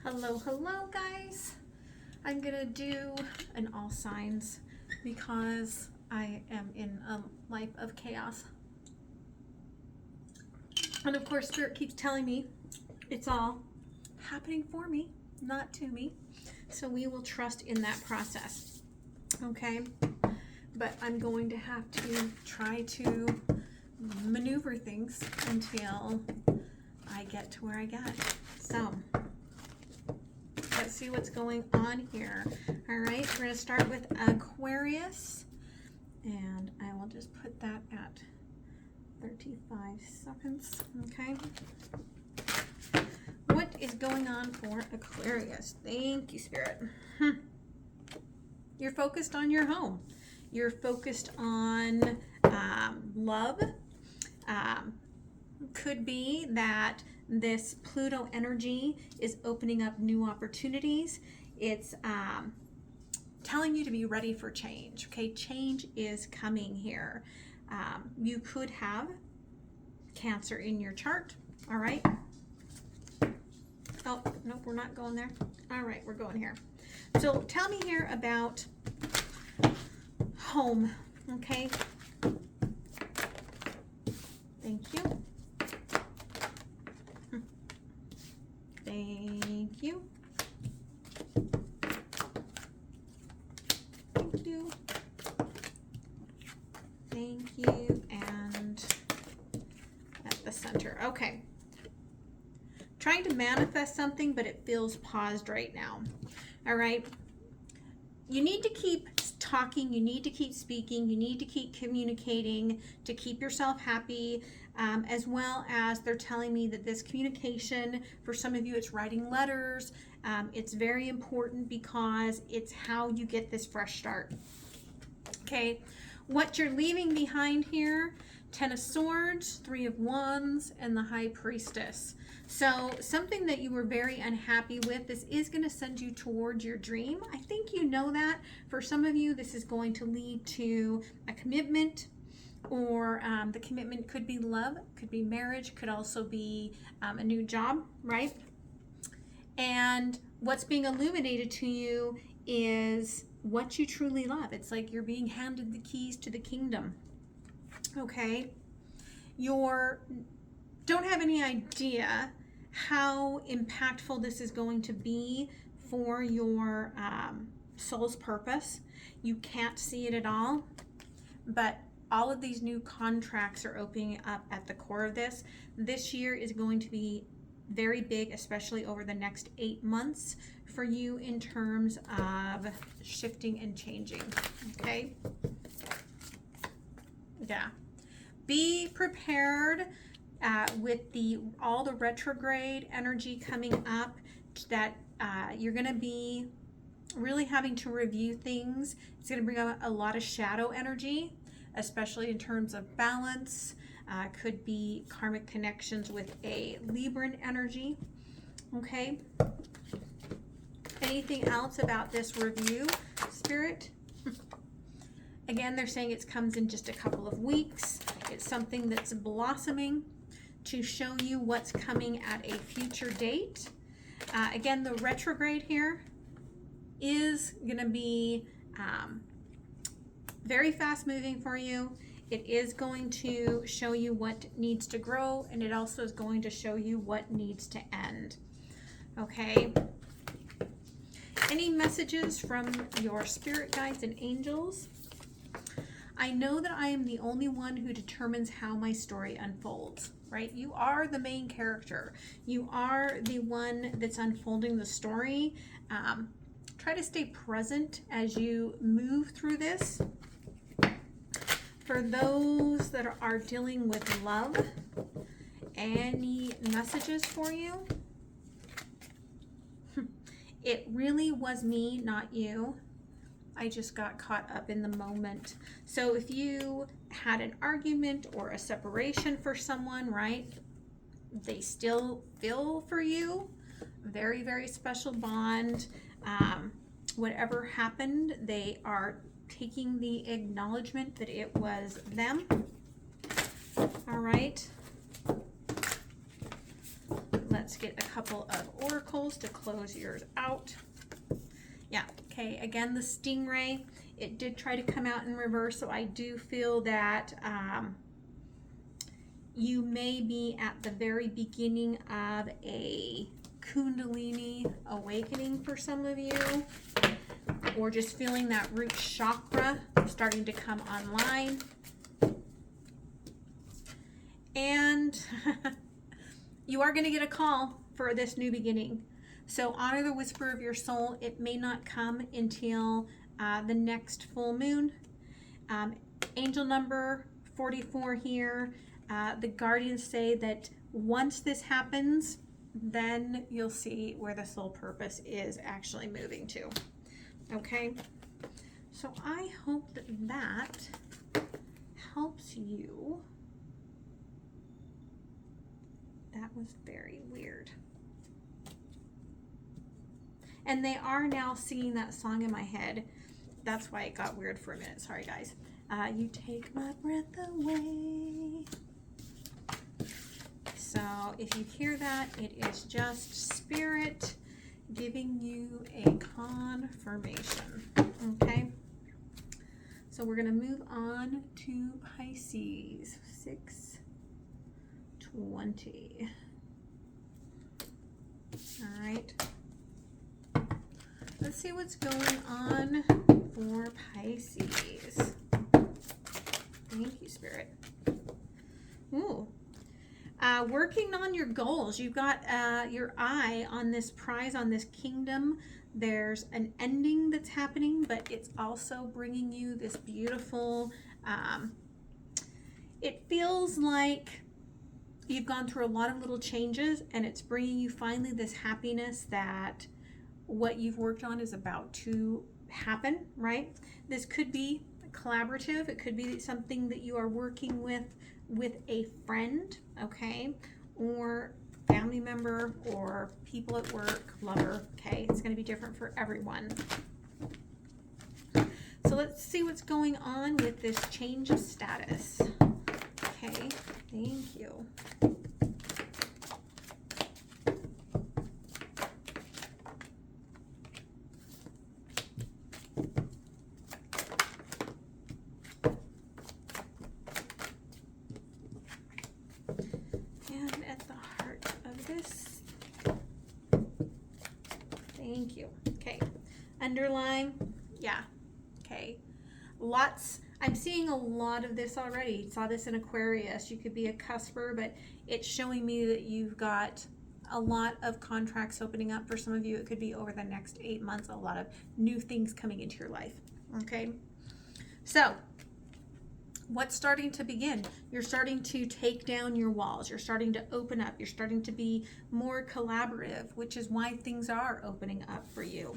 Hello, hello guys. I'm gonna do an all signs because I am in a life of chaos. And of course, Spirit keeps telling me it's all happening for me, not to me. So we will trust in that process. Okay? But I'm going to have to try to maneuver things until I get to where I get. So let's see what's going on here. All right, we're going to start with Aquarius, and I will just put that at 35 seconds. Okay. What is going on for Aquarius? Thank you, Spirit. You're focused on your home. You're focused on love. Could be that this Pluto energy is opening up new opportunities. It's telling you to be ready for change. Okay, change is coming here. You could have Cancer in your chart. All right. Oh, nope, we're not going there. All right, we're going here. So tell me here about home. Okay. Thank you. Thank you. Thank you. Thank you. And at the center. Okay. Trying to manifest something, but it feels paused right now. All right. You need to keep talking. You need to keep speaking. You need to keep communicating to keep yourself happy. As well as they're telling me that this communication, for some of you, it's writing letters. It's very important because it's how you get this fresh start. Okay, what you're leaving behind here, 10 of Swords, 3 of Wands, and the High Priestess. So something that you were very unhappy with, this is going to send you towards your dream. I think you know that. For some of you, this is going to lead to a commitment, or the commitment could be love, could be marriage, could also be a new job, right? And what's being illuminated to you is what you truly love. It's like you're being handed the keys to the kingdom. Okay? You don't have any idea how impactful this is going to be for your soul's purpose. You can't see it at all, but all of these new contracts are opening up at the core of this. This year is going to be very big, especially over the next 8 months for you in terms of shifting and changing. Okay? Yeah. Be prepared with all the retrograde energy coming up, that you're going to be really having to review things. It's going to bring up a lot of shadow energy, especially in terms of balance. Could be karmic connections with a Libran energy. Okay. Anything else about this review, Spirit? Again, they're saying it comes in just a couple of weeks. It's something that's blossoming to show you what's coming at a future date. Again, the retrograde here is going to be very fast moving for you. It is going to show you what needs to grow, and it also is going to show you what needs to end. Okay. Any messages from your spirit guides and angels? I know that I am the only one who determines how my story unfolds, right? You are the main character. You are the one that's unfolding the story. Try to stay present as you move through this. For those that are dealing with love, any messages for you? It really was me, not you. I just got caught up in the moment. So if you had an argument or a separation for someone, right? They still feel for you. Very, very special bond. Whatever happened, they are taking the acknowledgement that it was them. All right. Let's Let's get a couple of oracles to close yours out. Yeah, okay, again, the stingray, it did try to come out in reverse, so I do feel that you may be at the very beginning of a Kundalini awakening for some of you, or just feeling that root chakra starting to come online. And you are going to get a call for this new beginning. So honor the whisper of your soul. It may not come until the next full moon. Angel number 44 here. The guardians say that once this happens, then you'll see where the soul purpose is actually moving to. Okay? So I hope that that helps you. That was very weird. And they are now singing that song in my head. That's why it got weird for a minute. Sorry, guys. You take my breath away. So if you hear that, it is just spirit giving you a confirmation. Okay? So we're going to move on to Pisces. 6/20. All right. Let's see what's going on for Pisces. Thank you, Spirit. Ooh. Working on your goals. You've got your eye on this prize, on this kingdom. There's an ending that's happening, but it's also bringing you this beautiful, it feels like you've gone through a lot of little changes, and it's bringing you finally this happiness that what you've worked on is about to happen, right? This could be collaborative. It could be something that you are working with a friend, okay? Or family member, or people at work, lover, okay? It's going to be different for everyone. So let's see what's going on with this change of status. Okay, thank you. And at the heart of this, thank you. Okay, underline, yeah, okay. Lots, I'm seeing a lot of this already. Saw this in Aquarius. You could be a cusper, but it's showing me that you've got a lot of contracts opening up for some of you. It could be over the next 8 months, a lot of new things coming into your life. Okay, so what's starting to begin? You're starting to take down your walls. You're starting to open up. You're starting to be more collaborative, which is why things are opening up for you.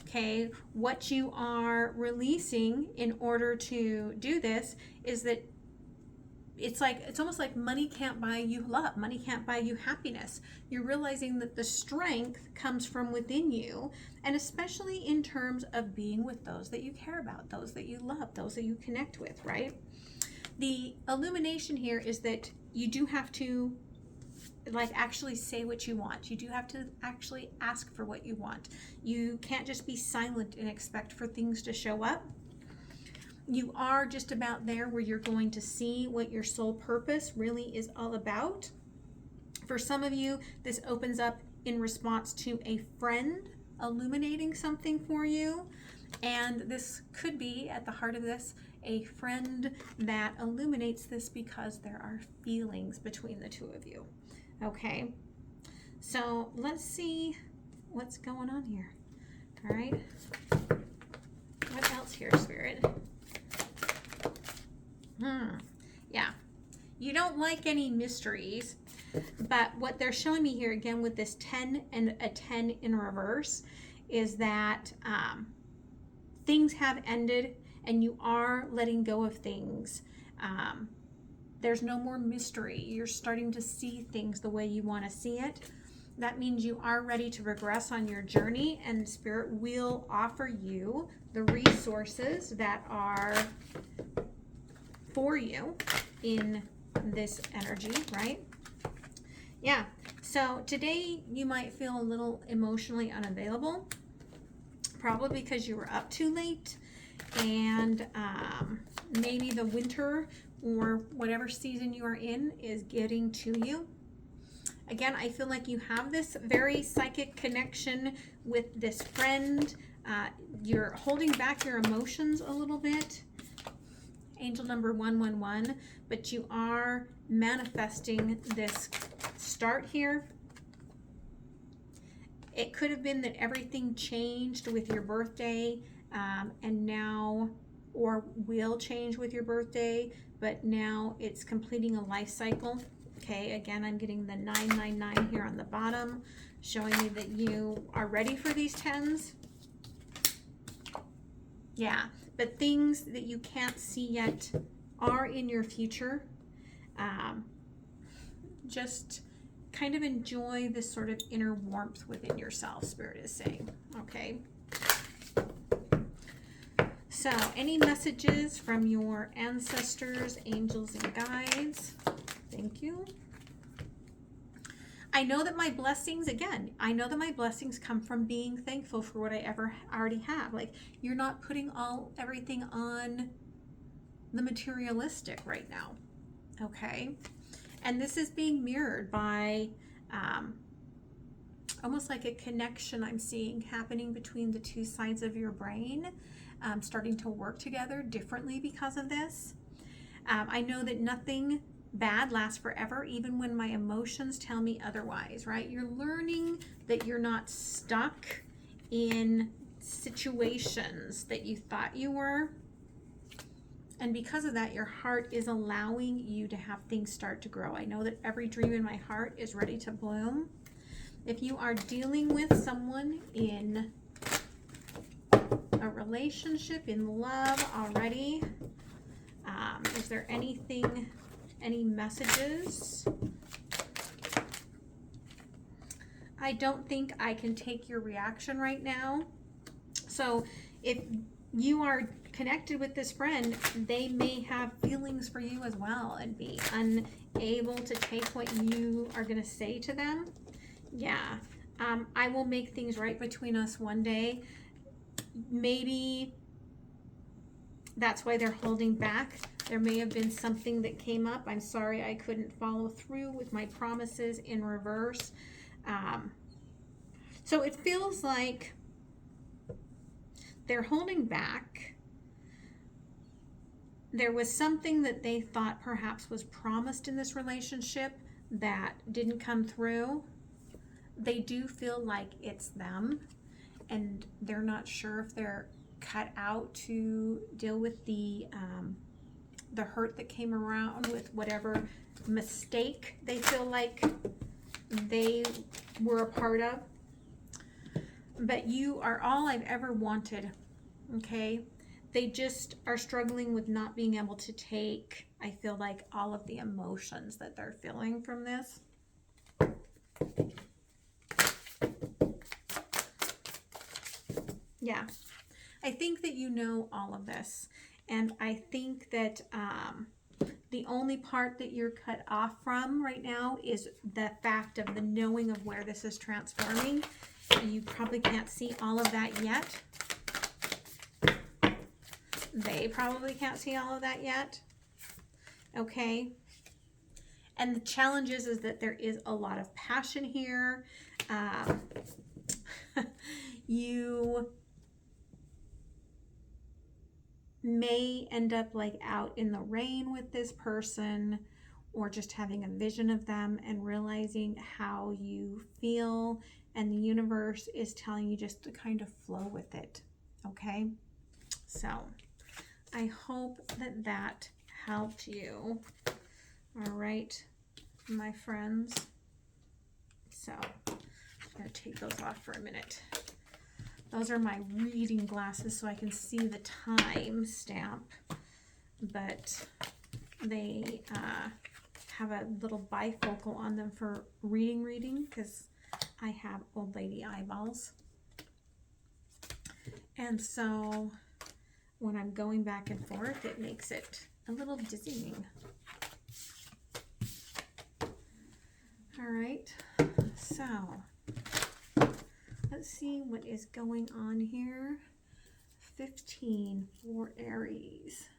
Okay, what you are releasing in order to do this is that it's almost like money can't buy you love. Money can't buy you happiness. You're realizing that the strength comes from within you, and especially in terms of being with those that you care about, those that you love, those that you connect with, right? The illumination here is that you do have to actually say what you want. You do have to actually ask for what you want. You can't just be silent and expect for things to show up. You are just about there where you're going to see what your soul purpose really is all about. For some of you, this opens up in response to a friend illuminating something for you. And this could be, at the heart of this, a friend that illuminates this because there are feelings between the two of you. Okay, so let's see what's going on here. All right, what else here, Spirit? Yeah, you don't like any mysteries, but what they're showing me here again with this 10 and a 10 in reverse is that things have ended and you are letting go of things. There's no more mystery. You're starting to see things the way you want to see it. That means you are ready to progress on your journey, and Spirit will offer you the resources that are for you in this energy, right? Yeah. So today you might feel a little emotionally unavailable, probably because you were up too late, and maybe the winter or whatever season you are in is getting to you. Again, I feel like you have this very psychic connection with this friend. You're holding back your emotions a little bit. Angel number 111, but you are manifesting this start here. It could have been that everything changed with your birthday, and now, or will change with your birthday, but now it's completing a life cycle. Okay, again, I'm getting the 999 here on the bottom, showing me that you are ready for these tens. Yeah, but things that you can't see yet are in your future. Just kind of enjoy this sort of inner warmth within yourself, Spirit is saying. Okay. So, any messages from your ancestors, angels, and guides? Thank you. I know that my blessings, again, I know that my blessings come from being thankful for what I already have. Like, you're not putting everything on the materialistic right now. Okay. And this is being mirrored by almost like a connection I'm seeing happening between the two sides of your brain, starting to work together differently because of this. I know that nothing bad lasts forever, even when my emotions tell me otherwise, right? You're learning that you're not stuck in situations that you thought you were. And because of that, your heart is allowing you to have things start to grow. I know that every dream in my heart is ready to bloom. If you are dealing with someone in a relationship, in love already, is there anything, any messages? I don't think I can take your reaction right now. So if you are connected with this friend, they may have feelings for you as well and be unable to take what you are going to say to them. Yeah, I will make things right between us one day. Maybe that's why they're holding back. There may have been something that came up. I'm sorry I couldn't follow through with my promises in reverse. So it feels like they're holding back. There was something that they thought perhaps was promised in this relationship that didn't come through. They do feel like it's them, and they're not sure if they're cut out to deal with the hurt that came around with whatever mistake they feel like they were a part of. But you are all I've ever wanted, okay? They just are struggling with not being able to take, I feel like, all of the emotions that they're feeling from this. Yeah, I think that you know all of this. And I think that the only part that you're cut off from right now is the fact of the knowing of where this is transforming. You probably can't see all of that yet. They probably can't see all of that yet. Okay. And the challenge is that there is a lot of passion here. You may end up like out in the rain with this person, or just having a vision of them and realizing how you feel, and the universe is telling you just to kind of flow with it. Okay, so I hope that that helped you. All right, my friends, so I'm gonna take those off for a minute. Those are my reading glasses, so I can see the time stamp, but they have a little bifocal on them for reading, because I have old lady eyeballs. And so when I'm going back and forth, it makes it a little dizzying. All right, so let's see what is going on here. 15 for Aries.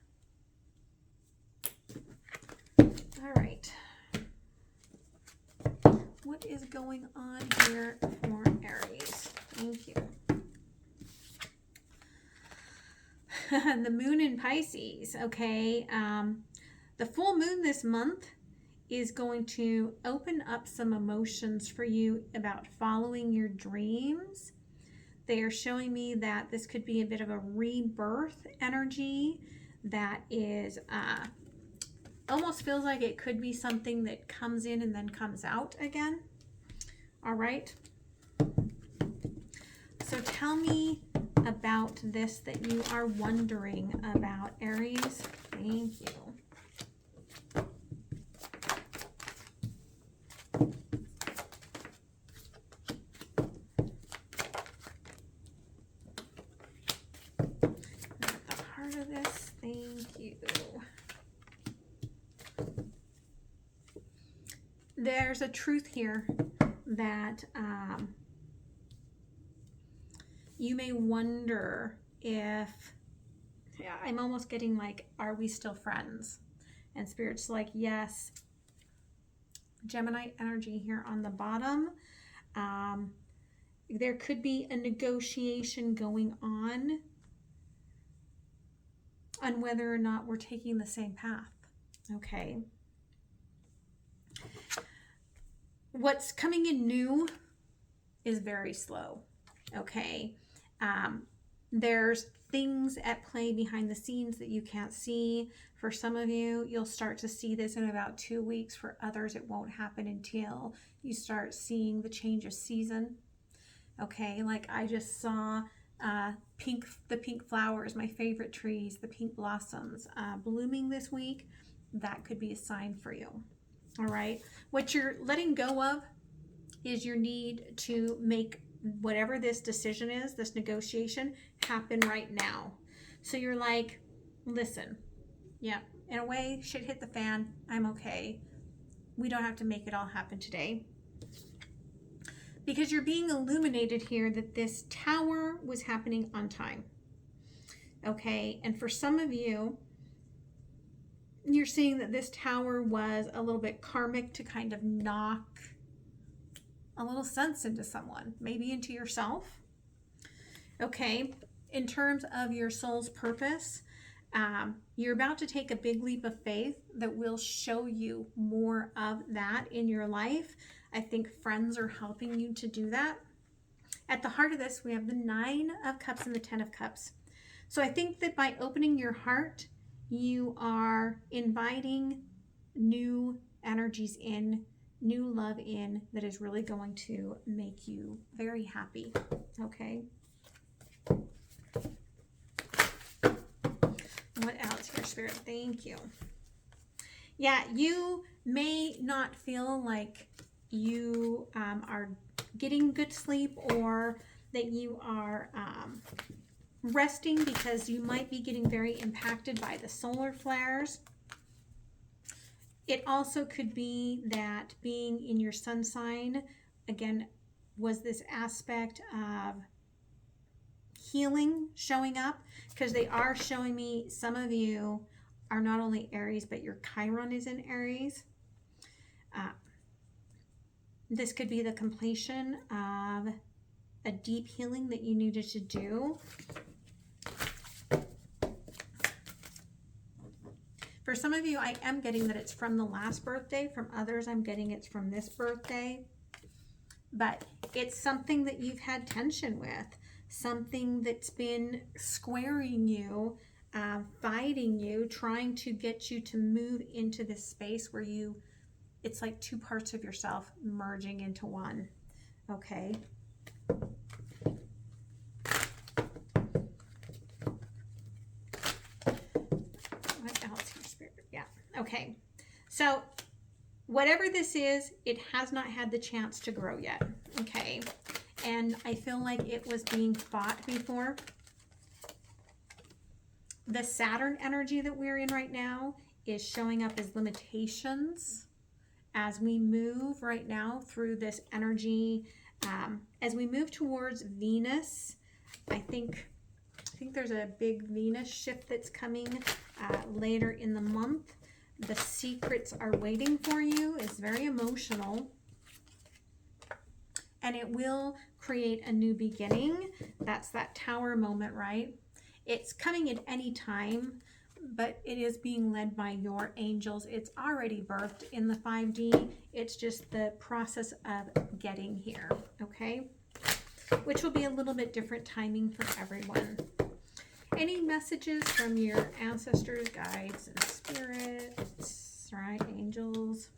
All right. What is going on here for Aries? Thank you. The moon in Pisces, okay. The full moon this month is going to open up some emotions for you about following your dreams. They are showing me that this could be a bit of a rebirth energy that is almost feels like it could be something that comes in and then comes out again. All right. So tell me about this that you are wondering about, Aries. Thank you. At the heart of this, thank you. There's a truth here that you may wonder if, yeah, I'm almost getting like, are we still friends? And Spirit's like, yes. Gemini energy here on the bottom. There could be a negotiation going on whether or not we're taking the same path. Okay. What's coming in new is very slow. Okay. There's things at play behind the scenes that you can't see. For some of you, you'll start to see this in about 2 weeks. For others, it won't happen until you start seeing the change of season. Okay, like I just saw the pink flowers, my favorite trees, the pink blossoms blooming this week. That could be a sign for you. All right, what you're letting go of is your need to make whatever this decision is, this negotiation, happen right now. So you're like, listen, yeah, in a way, shit hit the fan. I'm okay. We don't have to make it all happen today. Because you're being illuminated here that this tower was happening on time. Okay, and for some of you, you're seeing that this tower was a little bit karmic to kind of knock a little sense into someone, maybe into yourself. Okay, in terms of your soul's purpose, you're about to take a big leap of faith that will show you more of that in your life. I think friends are helping you to do that. At the heart of this, we have the 9 of Cups and the 10 of Cups. So I think that by opening your heart, you are inviting new energies in, new love in, that is really going to make you very happy. Okay. What else here, Spirit? Thank you. Yeah, you may not feel like you are getting good sleep, or that you are resting, because you might be getting very impacted by the solar flares. It also could be that being in your sun sign, again, was this aspect of healing showing up, because they are showing me some of you are not only Aries, but your Chiron is in Aries. This could be the completion of a deep healing that you needed to do. For some of you, I am getting that it's from the last birthday. From others, I'm getting it's from this birthday. But it's something that you've had tension with, something that's been squaring you, fighting you, trying to get you to move into this space where it's like 2 parts of yourself merging into one. Okay. What else here, Spirit? Yeah. Okay. So whatever this is, it has not had the chance to grow yet. Okay. And I feel like it was being fought before. The Saturn energy that we're in right now is showing up as limitations as we move right now through this energy, as we move towards Venus, I think there's a big Venus shift that's coming later in the month. The secrets are waiting for you. It's very emotional. And it will create a new beginning. That's that Tower moment, right? It's coming at any time, but it is being led by your angels. It's already birthed in the 5D. It's just the process of getting here, okay? Which will be a little bit different timing for everyone. Any messages from your ancestors, guides, and spirits, right? Angels.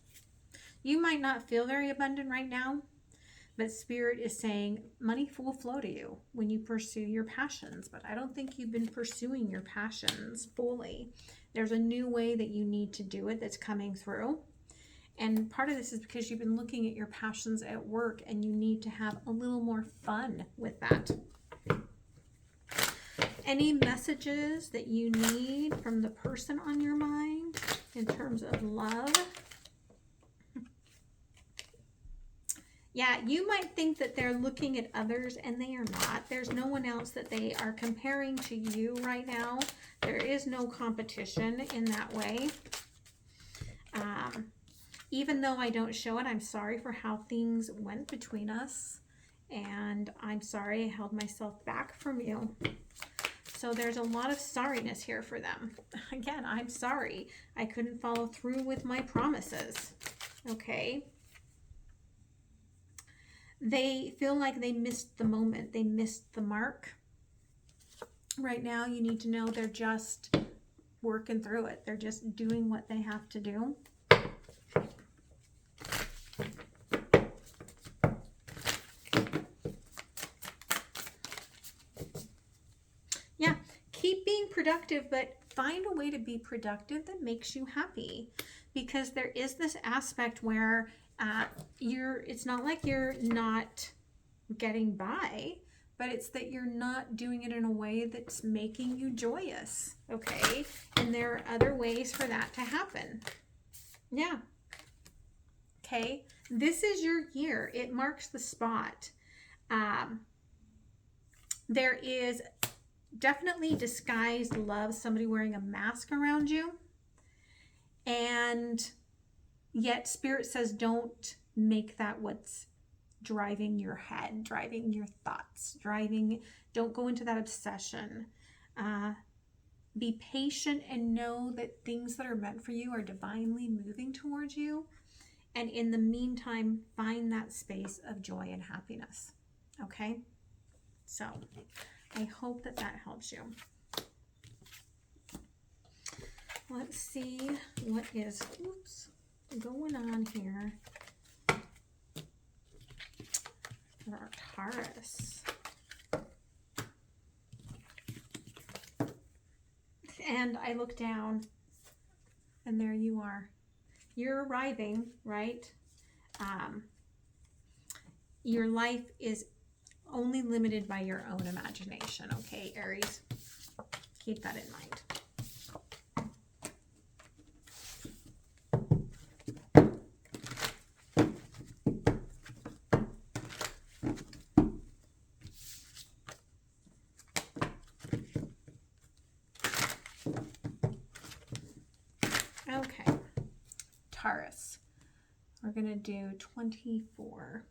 You might not feel very abundant right now, but Spirit is saying money will flow to you when you pursue your passions. But I don't think you've been pursuing your passions fully. There's a new way that you need to do it that's coming through. And part of this is because you've been looking at your passions at work and you need to have a little more fun with that. Any messages that you need from the person on your mind in terms of love? Yeah, you might think that they're looking at others and they are not. There's no one else that they are comparing to you right now. There is no competition in that way. Even though I don't show it, I'm sorry for how things went between us. And I'm sorry I held myself back from you. So there's a lot of sorriness here for them. Again, I'm sorry. I couldn't follow through with my promises. Okay? They feel like they missed the moment. They missed the mark. Right now, you need to know they're just working through it. They're just doing what they have to do. Yeah, keep being productive, but find a way to be productive that makes you happy. Because there is this aspect where it's not like you're not getting by, but it's that you're not doing it in a way that's making you joyous, okay? And there are other ways for that to happen. Yeah. Okay, this is your year. It marks the spot. There is definitely disguised love, somebody wearing a mask around you. And yet Spirit says don't make that what's driving your head, driving your thoughts, don't go into that obsession. Be patient and know that things that are meant for you are divinely moving towards you. And in the meantime, find that space of joy and happiness. Okay? So I hope that that helps you. Let's see what is going on here for our Taurus. And I look down, and there you are. You're arriving, right? Your life is only limited by your own imagination, okay, Aries? Keep that in mind. Okay, Taurus. We're going to do 24.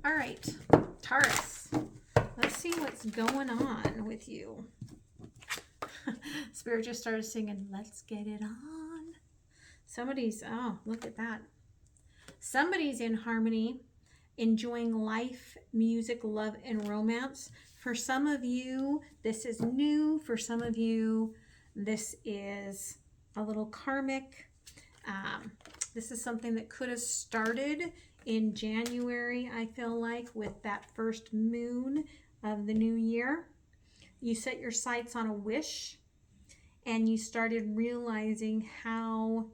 All right, Taurus. Let's see what's going on with you. Spirit just started singing, let's get it on. Somebody's, oh, look at that. Somebody's in harmony, enjoying life, music, love, and romance. For some of you, this is new. For some of you, this is a little karmic. This is something that could have started in January, I feel like, with that first moon of the new year. You set your sights on a wish, and you started realizing how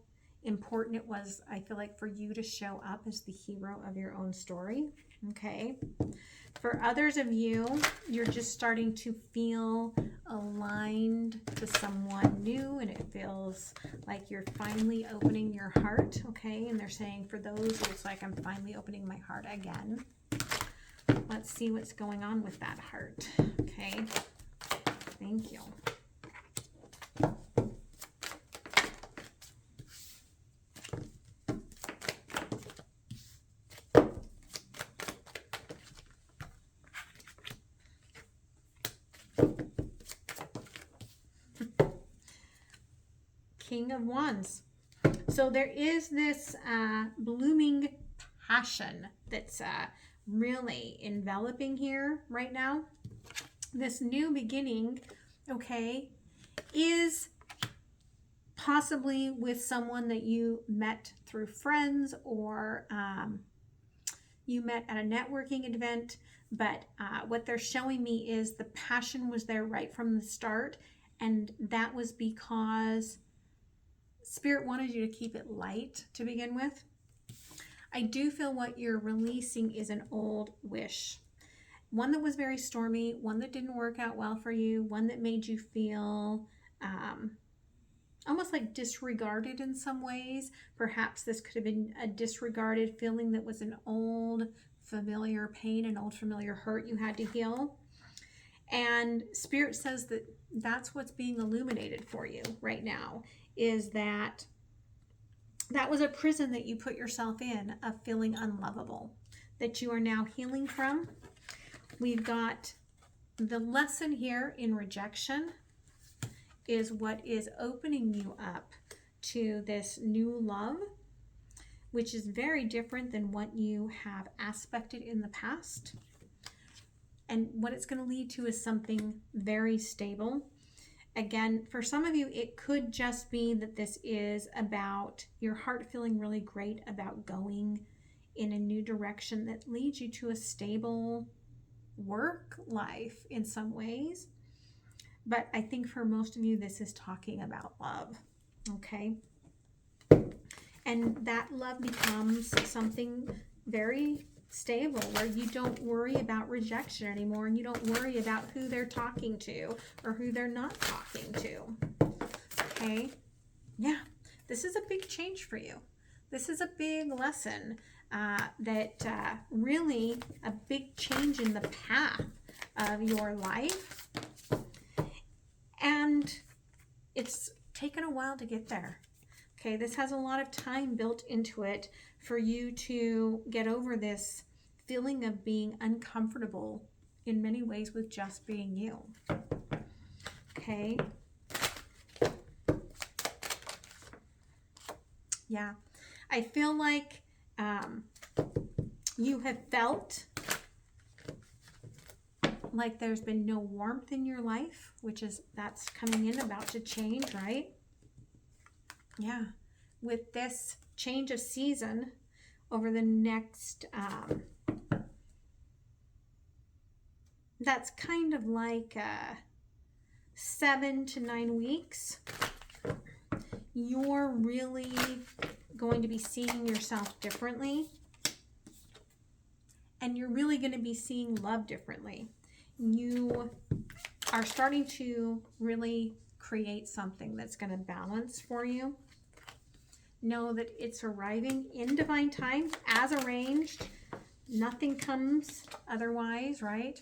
important it was, I feel like, for you to show up as the hero of your own story. Okay. For others of you, you're just starting to feel aligned to someone new, and it feels like you're finally opening your heart, okay? And they're saying for those, it's like I'm finally opening my heart again. Let's see what's going on with that heart, okay? Thank you. King of Wands. So there is this blooming passion that's really enveloping here right now. This new beginning, okay, is possibly with someone that you met through friends, or you met at a networking event. But what they're showing me is the passion was there right from the start, and that was because Spirit wanted you to keep it light to begin with. I do feel what you're releasing is an old wish. One that was very stormy, one that didn't work out well for you, one that made you feel almost like disregarded in some ways. Perhaps this could have been a disregarded feeling that was an old familiar pain, an old familiar hurt you had to heal. And Spirit says that that's what's being illuminated for you right now, is that was a prison that you put yourself in of feeling unlovable, that you are now healing from. We've got the lesson here in rejection is what is opening you up to this new love, which is very different than what you have aspected in the past. And what it's going to lead to is something very stable. Again, for some of you, it could just be that this is about your heart feeling really great about going in a new direction that leads you to a stable work life in some ways. But I think for most of you, this is talking about love, okay? And that love becomes something very stable, where you don't worry about rejection anymore, and you don't worry about who they're talking to or who they're not talking to. Okay? Yeah, this is a big change for you. This is a big lesson that really a big change in the path of your life. And it's taken a while to get there. Okay, this has a lot of time built into it for you to get over this feeling of being uncomfortable in many ways with just being you. Okay. Yeah, I feel like you have felt like there's been no warmth in your life, which is, that's coming in, about to change, right? Yeah, with this change of season over the next, that's kind of like 7 to 9 weeks, you're really going to be seeing yourself differently, and you're really going to be seeing love differently. You are starting to really create something that's going to balance for you. Know that it's arriving in divine time, as arranged. Nothing comes otherwise, right?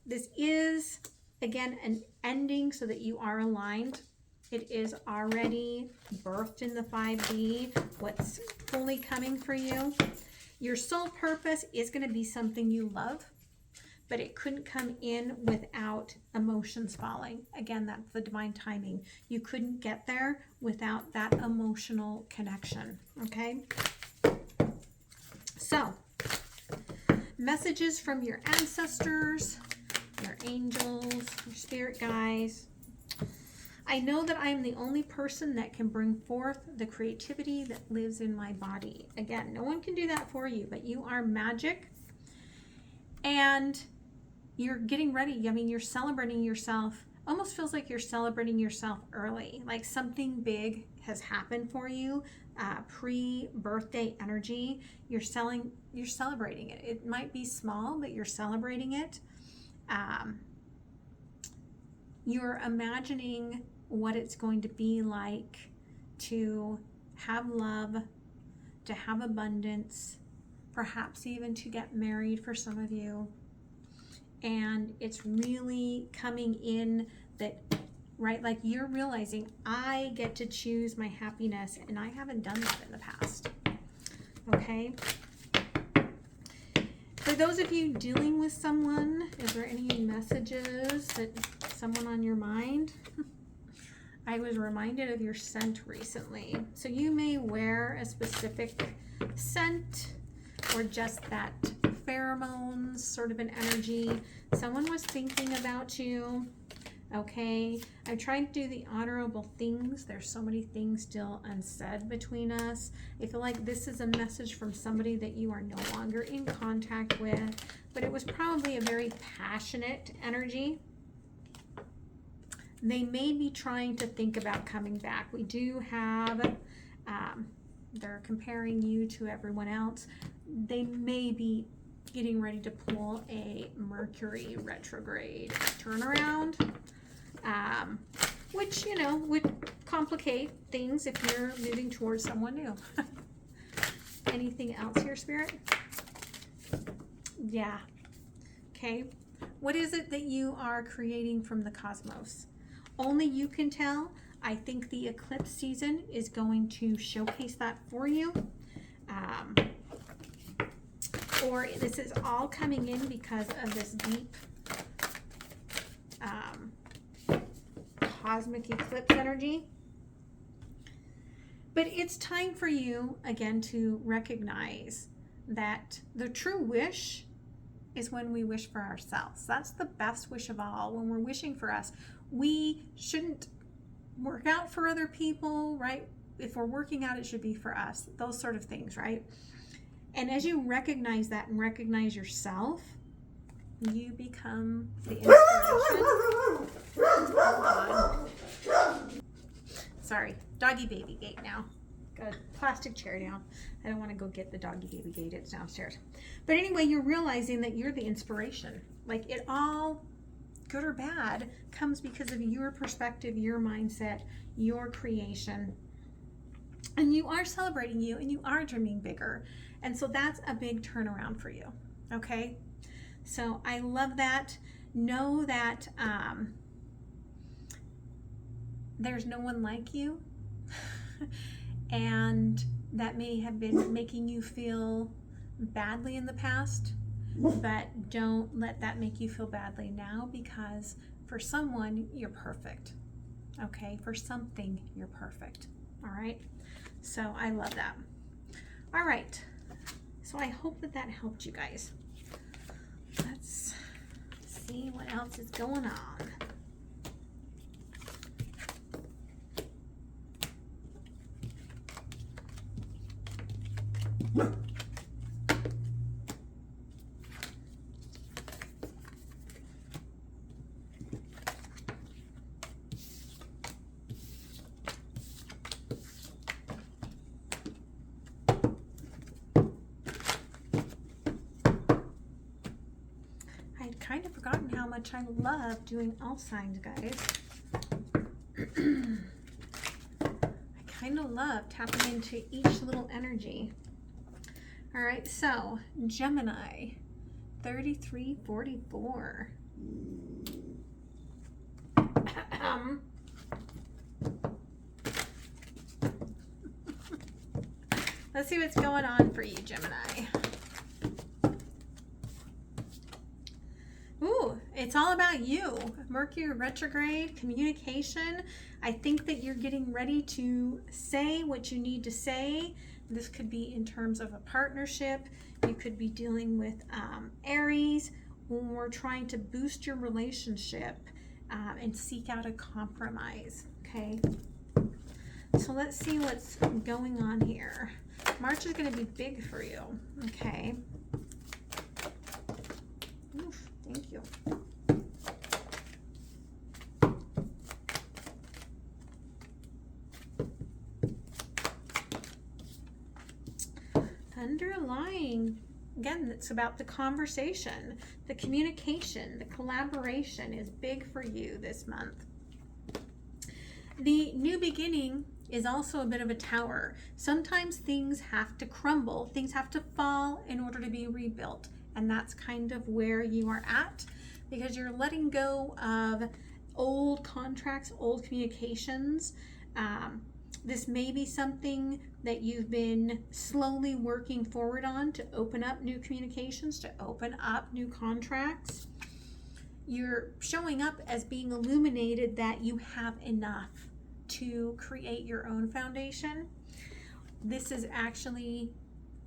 This is, again, an ending so that you are aligned. It is already birthed in the 5D, what's fully coming for you. Your soul purpose is going to be something you love, but it couldn't come in without emotions falling. Again, that's the divine timing. You couldn't get there without that emotional connection, okay? So, messages from your ancestors, your angels, your spirit guides. I know that I am the only person that can bring forth the creativity that lives in my body. Again, no one can do that for you, but you are magic. And you're getting ready. I mean, you're celebrating yourself. Almost feels like you're celebrating yourself early, like something big has happened for you, pre-birthday energy. You're celebrating it. It might be small, but you're celebrating it. You're imagining what it's going to be like to have love, to have abundance, perhaps even to get married for some of you. And it's really coming in that, right, like you're realizing I get to choose my happiness, and I haven't done that in the past. Okay? For those of you dealing with someone, is there any messages that someone on your mind? I was reminded of your scent recently. So you may wear a specific scent or just that pheromones, sort of an energy. Someone was thinking about you. Okay, I'm trying to do the honorable things. There's so many things still unsaid between us. I feel like this is a message from somebody that you are no longer in contact with, but it was probably a very passionate energy. They may be trying to think about coming back. We do have, they're comparing you to everyone else. They may be getting ready to pull a Mercury retrograde turnaround. Which, you know, would complicate things if you're moving towards someone new. Anything else here, Spirit? Yeah. Okay. What is it that you are creating from the cosmos? Only you can tell. I think the eclipse season is going to showcase that for you. Or this is all coming in because of this deep cosmic eclipse energy. But it's time for you again to recognize that the true wish is when we wish for ourselves. That's the best wish of all. When we're wishing for us, we shouldn't work out for other people, right? If we're working out, it should be for us. Those sort of things, right? And as you recognize that and recognize yourself, you become the inspiration. Hold on. Sorry, doggy baby gate now. Got a plastic chair down. I don't want to go get the doggy baby gate. It's downstairs. But anyway, you're realizing that you're the inspiration. Like it all, good or bad, comes because of your perspective, your mindset, your creation. And you are celebrating you, and you are dreaming bigger. And so that's a big turnaround for you. Okay? So I love that. Know that there's no one like you. And that may have been making you feel badly in the past. But don't let that make you feel badly now, because for someone, you're perfect. Okay? For something, you're perfect. All right? So I love that. All right. So I hope that that helped you guys. Let's see what else is going on. Kind of forgotten how much I love doing all signs, guys. I kind of love tapping into each little energy. All right, so Gemini, 3344. Let's see what's going on for you, Gemini. Ooh, it's all about you. Mercury retrograde, communication. I think that you're getting ready to say what you need to say. This could be in terms of a partnership. You could be dealing with Aries, or trying to boost your relationship and seek out a compromise. Okay. So let's see what's going on here. March is going to be big for you. Okay. Oof. Thank you. underlying, again, it's about the conversation, the communication, the collaboration is big for you this month. The new beginning is also a bit of a tower. Sometimes things have to crumble, things have to fall in order to be rebuilt. And that's kind of where you are at, because you're letting go of old contracts, old communications. This may be something that you've been slowly working forward on to open up new communications, to open up new contracts. You're showing up as being illuminated that you have enough to create your own foundation. This is actually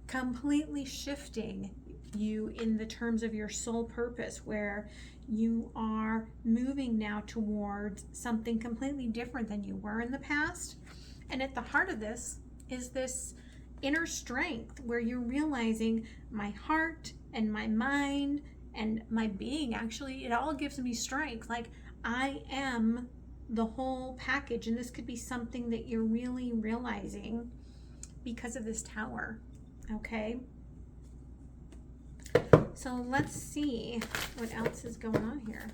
completely shifting you in the terms of your soul purpose, where you are moving now towards something completely different than you were in the past. And at the heart of this is this inner strength where you're realizing my heart and my mind and my being, actually, it all gives me strength. Like, I am the whole package. And this could be something that you're really realizing because of this tower. Okay. So let's see what else is going on here.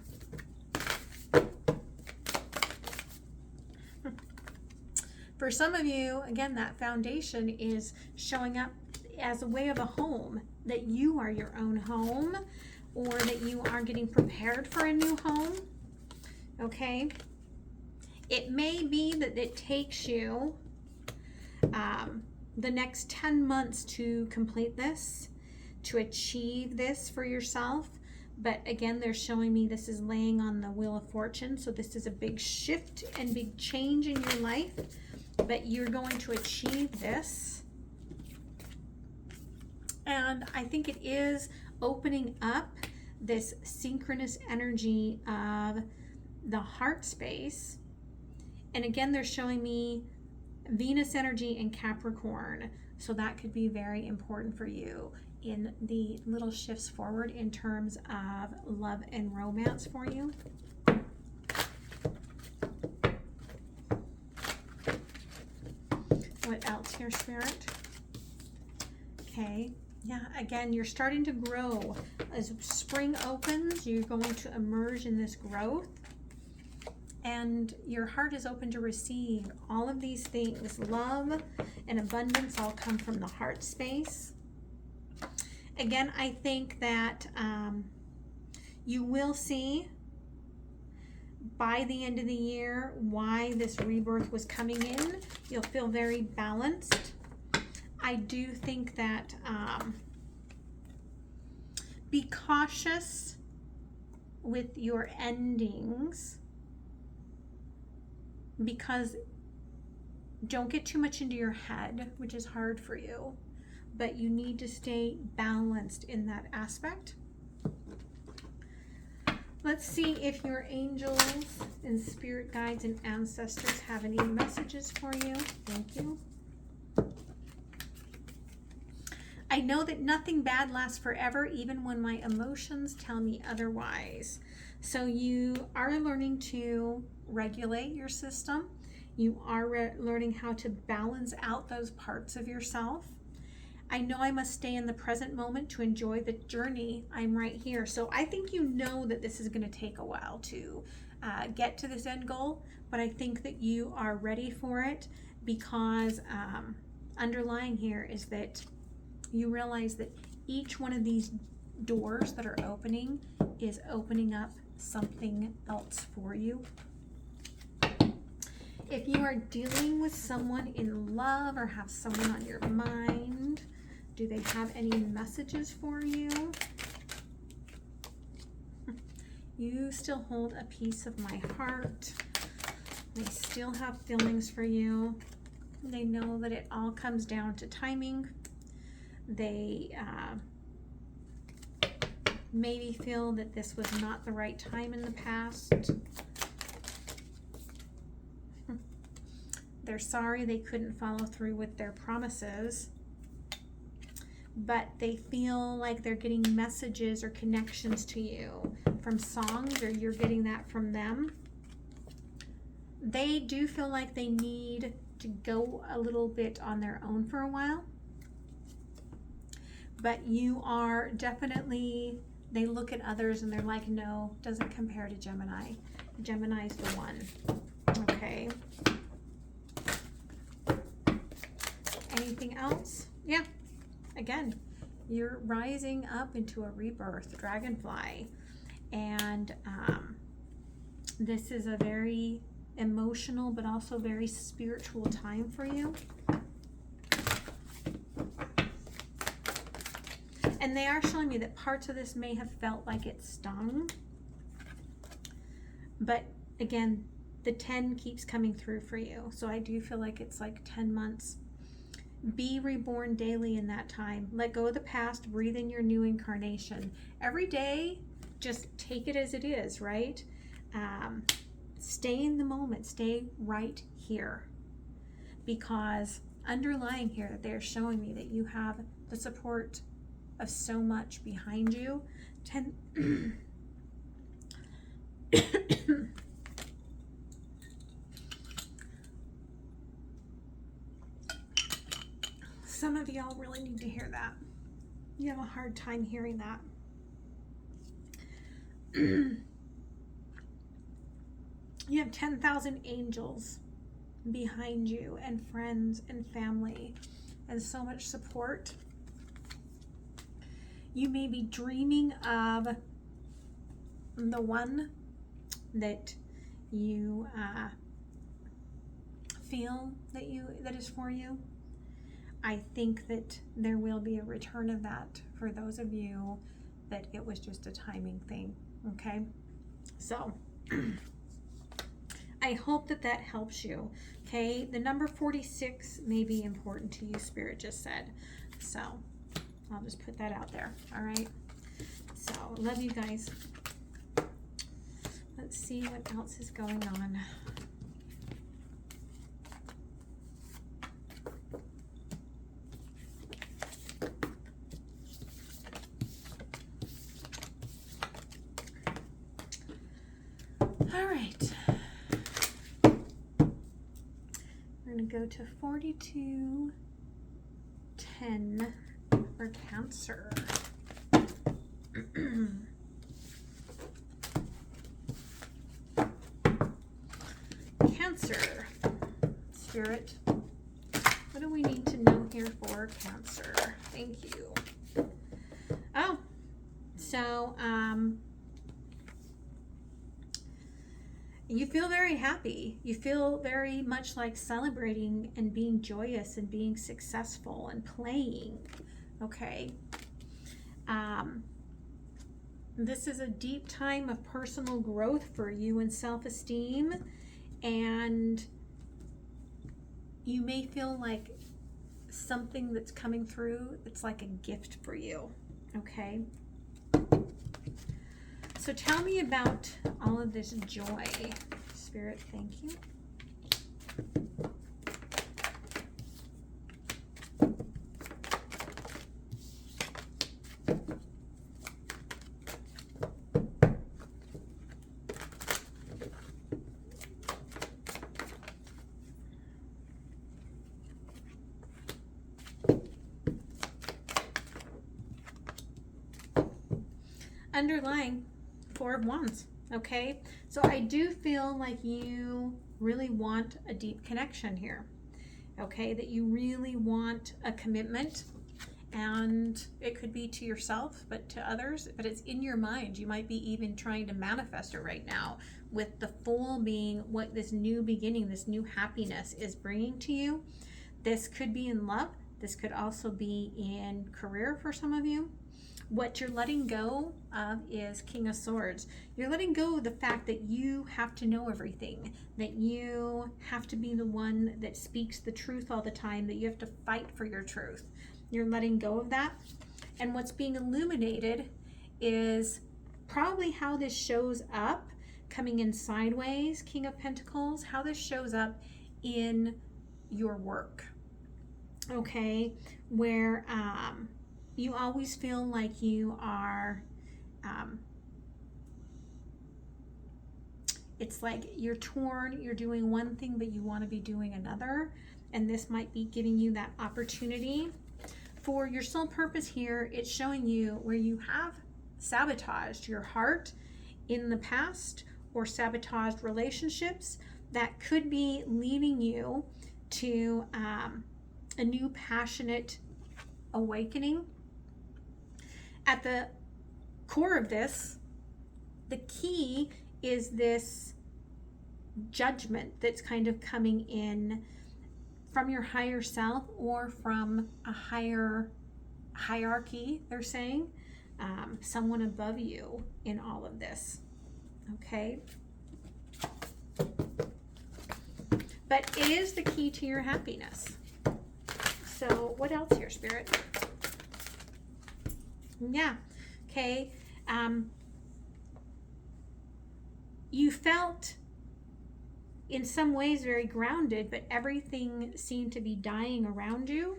For some of you, again, that foundation is showing up as a way of a home, that you are your own home, or that you are getting prepared for a new home. Okay. It may be that it takes you the next 10 months to complete this, to achieve this for yourself. But again, they're showing me this is laying on the Wheel of Fortune. So this is a big shift and big change in your life, but you're going to achieve this. And I think it is opening up this synchronous energy of the heart space. And again, they're showing me Venus energy and Capricorn. So that could be very important for you in the little shifts forward in terms of love and romance for you. What else here, Spirit? Okay. Yeah, again, you're starting to grow. As spring opens, you're going to emerge in this growth. And your heart is open to receive all of these things. Love and abundance all come from the heart space. Again, I think that you will see by the end of the year why this rebirth was coming in. You'll feel very balanced. I do think that be cautious with your endings, because don't get too much into your head, which is hard for you, but you need to stay balanced in that aspect. Let's see if your angels and spirit guides and ancestors have any messages for you. Thank you. I know that nothing bad lasts forever, even when my emotions tell me otherwise. So you are learning to regulate your system. You are learning how to balance out those parts of yourself. I know I must stay in the present moment to enjoy the journey. I'm right here. So I think you know that this is going to take a while to get to this end goal, but I think that you are ready for it, because underlying here is that you realize that each one of these doors that are opening is opening up something else for you. If you are dealing with someone in love or have someone on your mind, do they have any messages for you? You still hold a piece of my heart. They still have feelings for you. They know that it all comes down to timing. They maybe feel that this was not the right time in the past. They're sorry they couldn't follow through with their promises, but they feel like they're getting messages or connections to you from songs, or you're getting that from them. They do feel like they need to go a little bit on their own for a while. but you are definitely, they look at others and they're like, no, doesn't compare to Gemini. Gemini's the one. Okay. Anything else? Yeah. Again, you're rising up into a rebirth, dragonfly. And this is a very emotional but also very spiritual time for you. And they are showing me that parts of this may have felt like it stung. But again, the 10 keeps coming through for you. So I do feel like it's like 10 months. Be reborn daily in that time. Let go of the past. Breathe in your new incarnation. Every day, just take it as it is, right? Stay in the moment. Stay right here. Because underlying here, they're showing me that you have the support of so much behind you. Some of y'all really need to hear that. You have a hard time hearing that. You have 10,000 angels behind you, and friends and family, and so much support. You may be dreaming of the one that you feel that is for you. I think that there will be a return of that for those of you that it was just a timing thing. Okay, so I hope that that helps you. Okay, the number 46 may be important to you, Spirit just said. So I'll just put that out there. All right. So love you guys. Let's see what else is going on. All right. We're going to go to 4210 for Cancer. Cancer. Spirit, what do we need to know here for Cancer? Thank you. Oh, so you feel very happy. You feel very much like celebrating and being joyous and being successful and playing. Okay. This is a deep time of personal growth for you and self-esteem, and you may feel like something that's coming through, it's like a gift for you. Okay. So tell me about all of this joy. Spirit, thank you. Underlying 4 of Wands. Okay, so I do feel like you really want a deep connection here. Okay, that you really want a commitment, and it could be to yourself, but to others, but it's in your mind. You might be even trying to manifest it right now, with the Fool being what this new beginning, this new happiness is bringing to you. This could be in love. This could also be in career for some of you. What you're letting go of is King of Swords. You're letting go of the fact that you have to know everything, that you have to be the one that speaks the truth all the time, that you have to fight for your truth. You're letting go of that. And what's being illuminated is probably how this shows up, coming in sideways, King of Pentacles, how this shows up in your work. Okay, where you always feel like you are, it's like you're torn, you're doing one thing, but you want to be doing another. And this might be giving you that opportunity for your soul purpose here, it's showing you where you have sabotaged your heart in the past or sabotaged relationships that could be leading you to a new passionate awakening. At the core of this, the key is this judgment that's kind of coming in from your higher self or from a higher hierarchy, they're saying, someone above you in all of this. Okay? But it is the key to your happiness. So what else here, Spirit? Yeah. Okay. You felt in some ways very grounded, but everything seemed to be dying around you.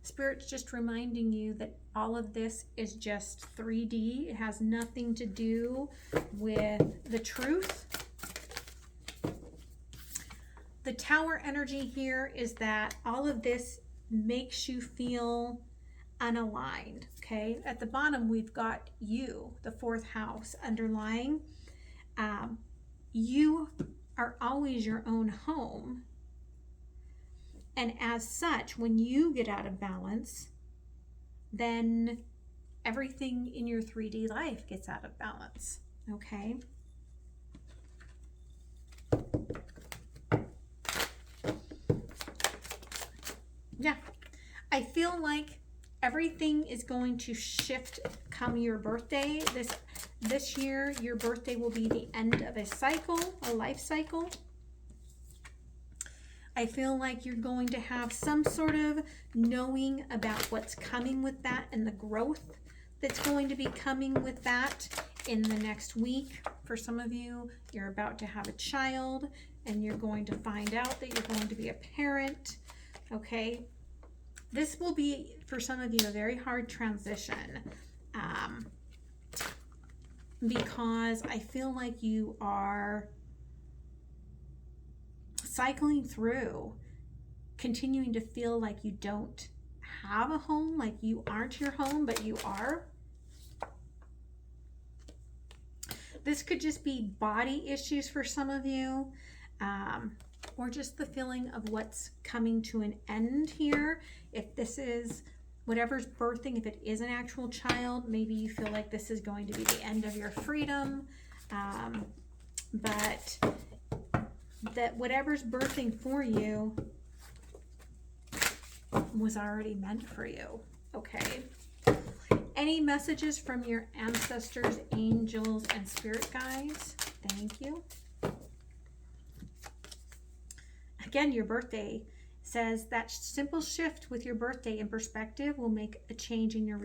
Spirit's just reminding you that all of this is just 3D. It has nothing to do with the truth. The Tower energy here is that all of this makes you feel unaligned. Okay, at the bottom we've got you, the 4th house underlying. You are always your own home, and as such, when you get out of balance, then everything in your 3D life gets out of balance. Okay. Yeah, I feel like everything is going to shift come your birthday. This year, your birthday will be the end of a cycle, a life cycle. I feel like you're going to have some sort of knowing about what's coming with that and the growth that's going to be coming with that in the next week. For some of you, you're about to have a child and you're going to find out that you're going to be a parent. Okay, this will be, for some of you, a very hard transition because I feel like you are cycling through, continuing to feel like you don't have a home, like you aren't your home, but you are. This could just be body issues for some of you. Or just the feeling of what's coming to an end here. If this is whatever's birthing, if it is an actual child, maybe you feel like this is going to be the end of your freedom. But that whatever's birthing for you was already meant for you. Okay. Any messages from your ancestors, angels, and spirit guides? Thank you. Again, your birthday says that simple shift with your birthday in perspective will make a change in your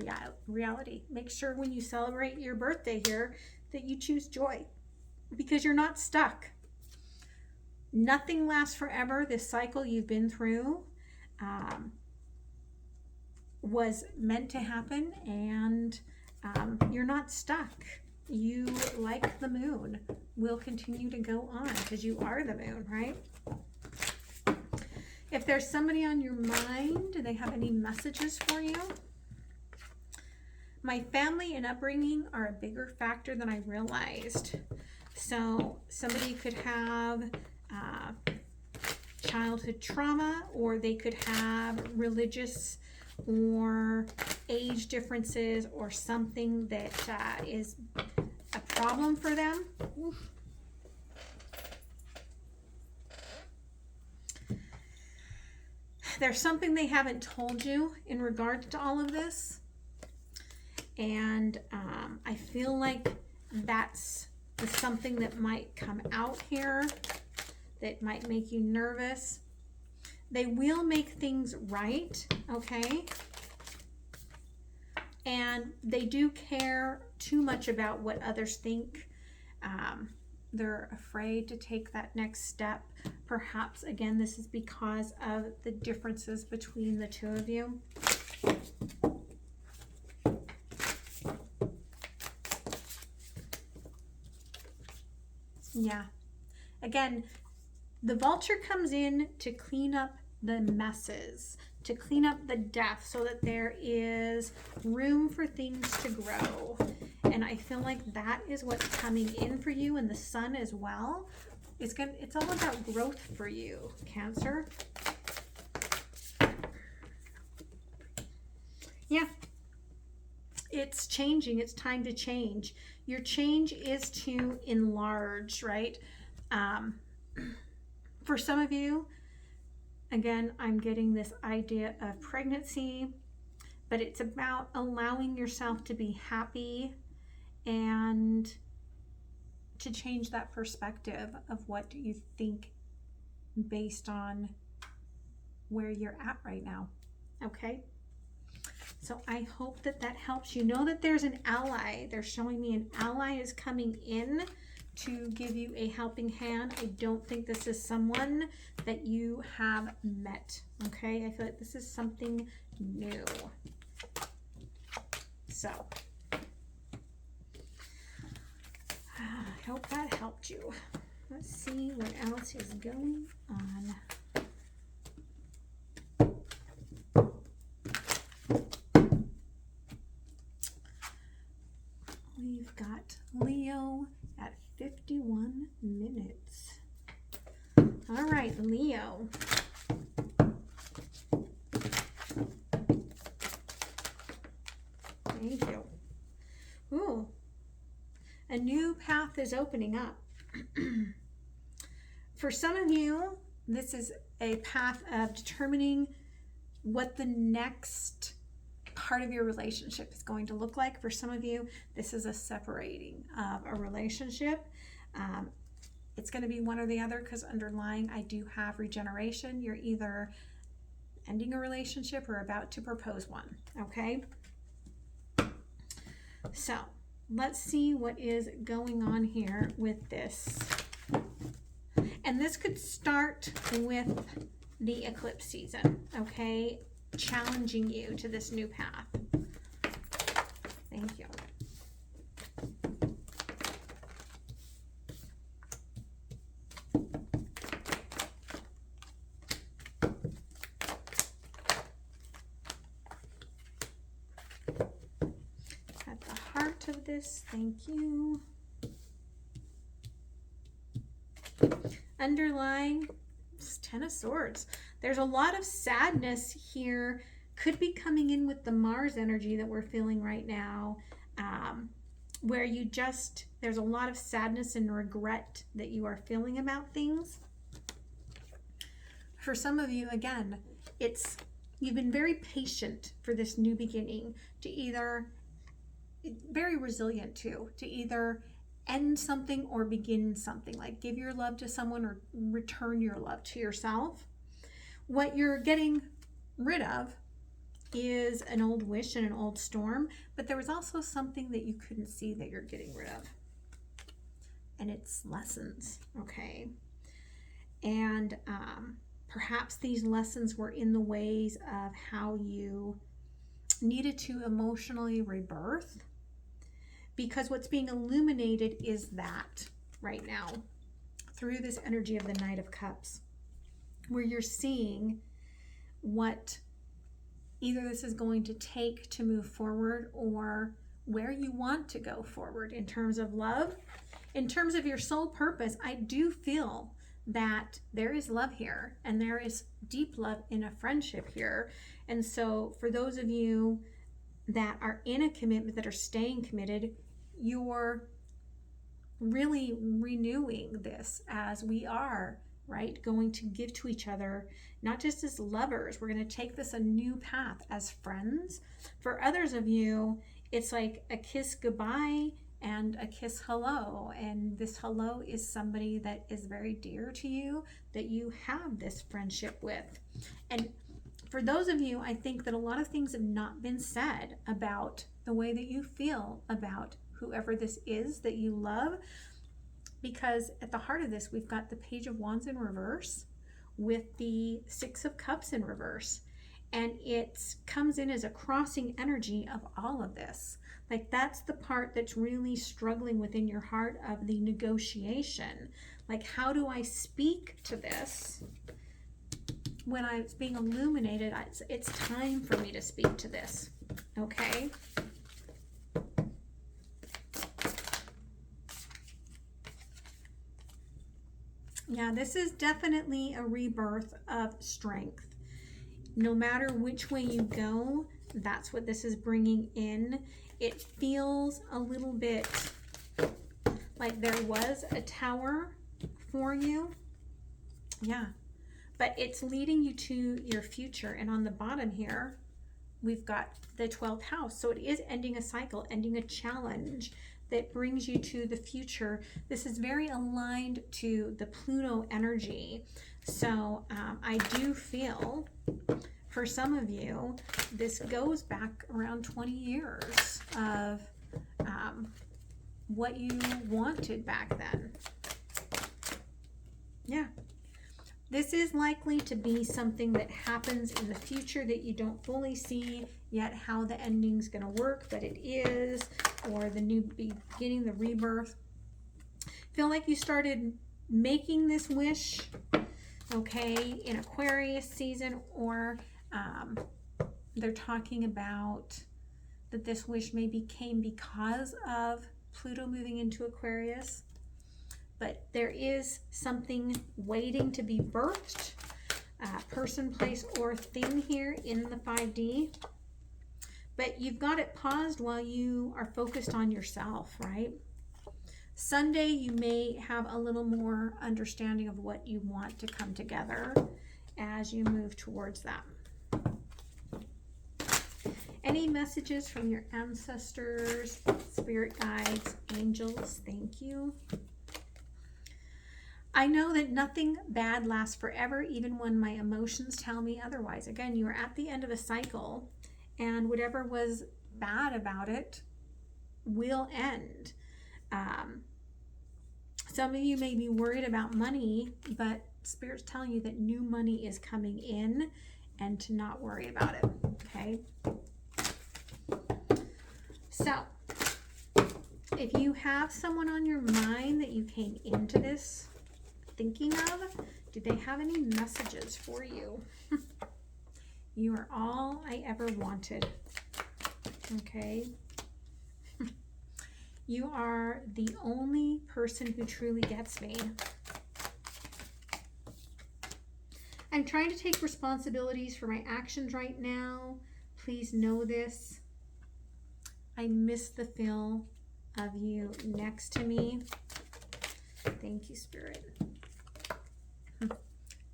reality. Make sure when you celebrate your birthday here that you choose joy, because you're not stuck. Nothing lasts forever. This cycle you've been through was meant to happen, and you're not stuck. You, like the moon, will continue to go on because you are the moon, right? If there's somebody on your mind, do they have any messages for you? My family and upbringing are a bigger factor than I realized. So somebody could have childhood trauma, or they could have religious or age differences or something that is a problem for them. Oof. There's something they haven't told you in regards to all of this, and I feel like that's something that might come out here that might make you nervous. They will make things right, okay? And they do care too much about what others think. They're afraid to take that next step. Perhaps, again, this is because of the differences between the two of you. Yeah. Again, the vulture comes in to clean up the messes, to clean up the death so that there is room for things to grow. And I feel like that is what's coming in for you, and the sun as well. It's all about growth for you, Cancer. Yeah. It's changing. It's time to change. Your change is to enlarge, right? For some of you, again, I'm getting this idea of pregnancy, but it's about allowing yourself to be happy and to change that perspective of what you think based on where you're at right now. Okay? So I hope that that helps you. Know that there's an ally. They're showing me an ally is coming in to give you a helping hand. I don't think this is someone that you have met. Okay? I feel like this is something new. So I hope that helped you. Let's see what else is going on. We've got Leo at 51 minutes. All right, Leo. Thank you. Ooh. A new path is opening up. For some of you, this is a path of determining what the next part of your relationship is going to look like. For some of you, this is a separating of a relationship. It's going to be one or the other, because underlying I do have regeneration. You're either ending a relationship or about to propose one. Okay? So let's see what is going on here with this. And this could start with the eclipse season, okay? Challenging you to this new path. Thank you. At the heart of this, thank you. Underlying, Ten of Swords. There's a lot of sadness here. Could be coming in with the Mars energy that we're feeling right now, where there's a lot of sadness and regret that you are feeling about things. For some of you, again, you've been very patient for this new beginning, very resilient too, to either end something or begin something, like give your love to someone or return your love to yourself. What you're getting rid of is an old wish and an old storm, but there was also something that you couldn't see that you're getting rid of, and it's lessons. Okay? And perhaps these lessons were in the ways of how you needed to emotionally rebirth, because what's being illuminated is that right now through this energy of the Knight of Cups, where you're seeing what either this is going to take to move forward, or where you want to go forward in terms of love. In terms of your soul purpose, I do feel that there is love here, and there is deep love in a friendship here. And so for those of you that are in a commitment, that are staying committed, you're really renewing this as we are, right, going to give to each other, not just as lovers. We're going to take this a new path as friends. For others of you, it's like a kiss goodbye and a kiss hello, and this hello is somebody that is very dear to you, that you have this friendship with. And for those of you, I think that a lot of things have not been said about the way that you feel about whoever this is that you love, because at the heart of this, we've got the Page of Wands in reverse with the Six of Cups in reverse. And it comes in as a crossing energy of all of this. Like, that's the part that's really struggling within your heart of the negotiation. Like, how do I speak to this when it's being illuminated, it's time for me to speak to this, okay? Yeah, this is definitely a rebirth of strength. No matter which way you go, that's what this is bringing in. It feels a little bit like there was a tower for you. Yeah, but it's leading you to your future. And on the bottom here, we've got the 12th house. So it is ending a cycle, ending a challenge that brings you to the future. This is very aligned to the Pluto energy. So I do feel for some of you, this goes back around 20 years of what you wanted back then. Yeah. This is likely to be something that happens in the future that you don't fully see yet how the ending's going to work, but it is, or the new beginning, the rebirth. Feel like you started making this wish, okay, in Aquarius season, or they're talking about that this wish maybe came because of Pluto moving into Aquarius. But there is something waiting to be birthed, person, place, or thing here in the 5D. But you've got it paused while you are focused on yourself, right? Sunday, you may have a little more understanding of what you want to come together as you move towards that. Any messages from your ancestors, spirit guides, angels? Thank you. I know that nothing bad lasts forever, even when my emotions tell me otherwise. Again, you are at the end of a cycle, and whatever was bad about it will end. Some of you may be worried about money, but Spirit's telling you that new money is coming in and to not worry about it, okay? So, if you have someone on your mind that you came into this thinking of, do they have any messages for you? You are all I ever wanted, okay? You are the only person who truly gets me. I'm trying to take responsibilities for my actions right now. Please know this. I miss the feel of you next to me. Thank you, Spirit.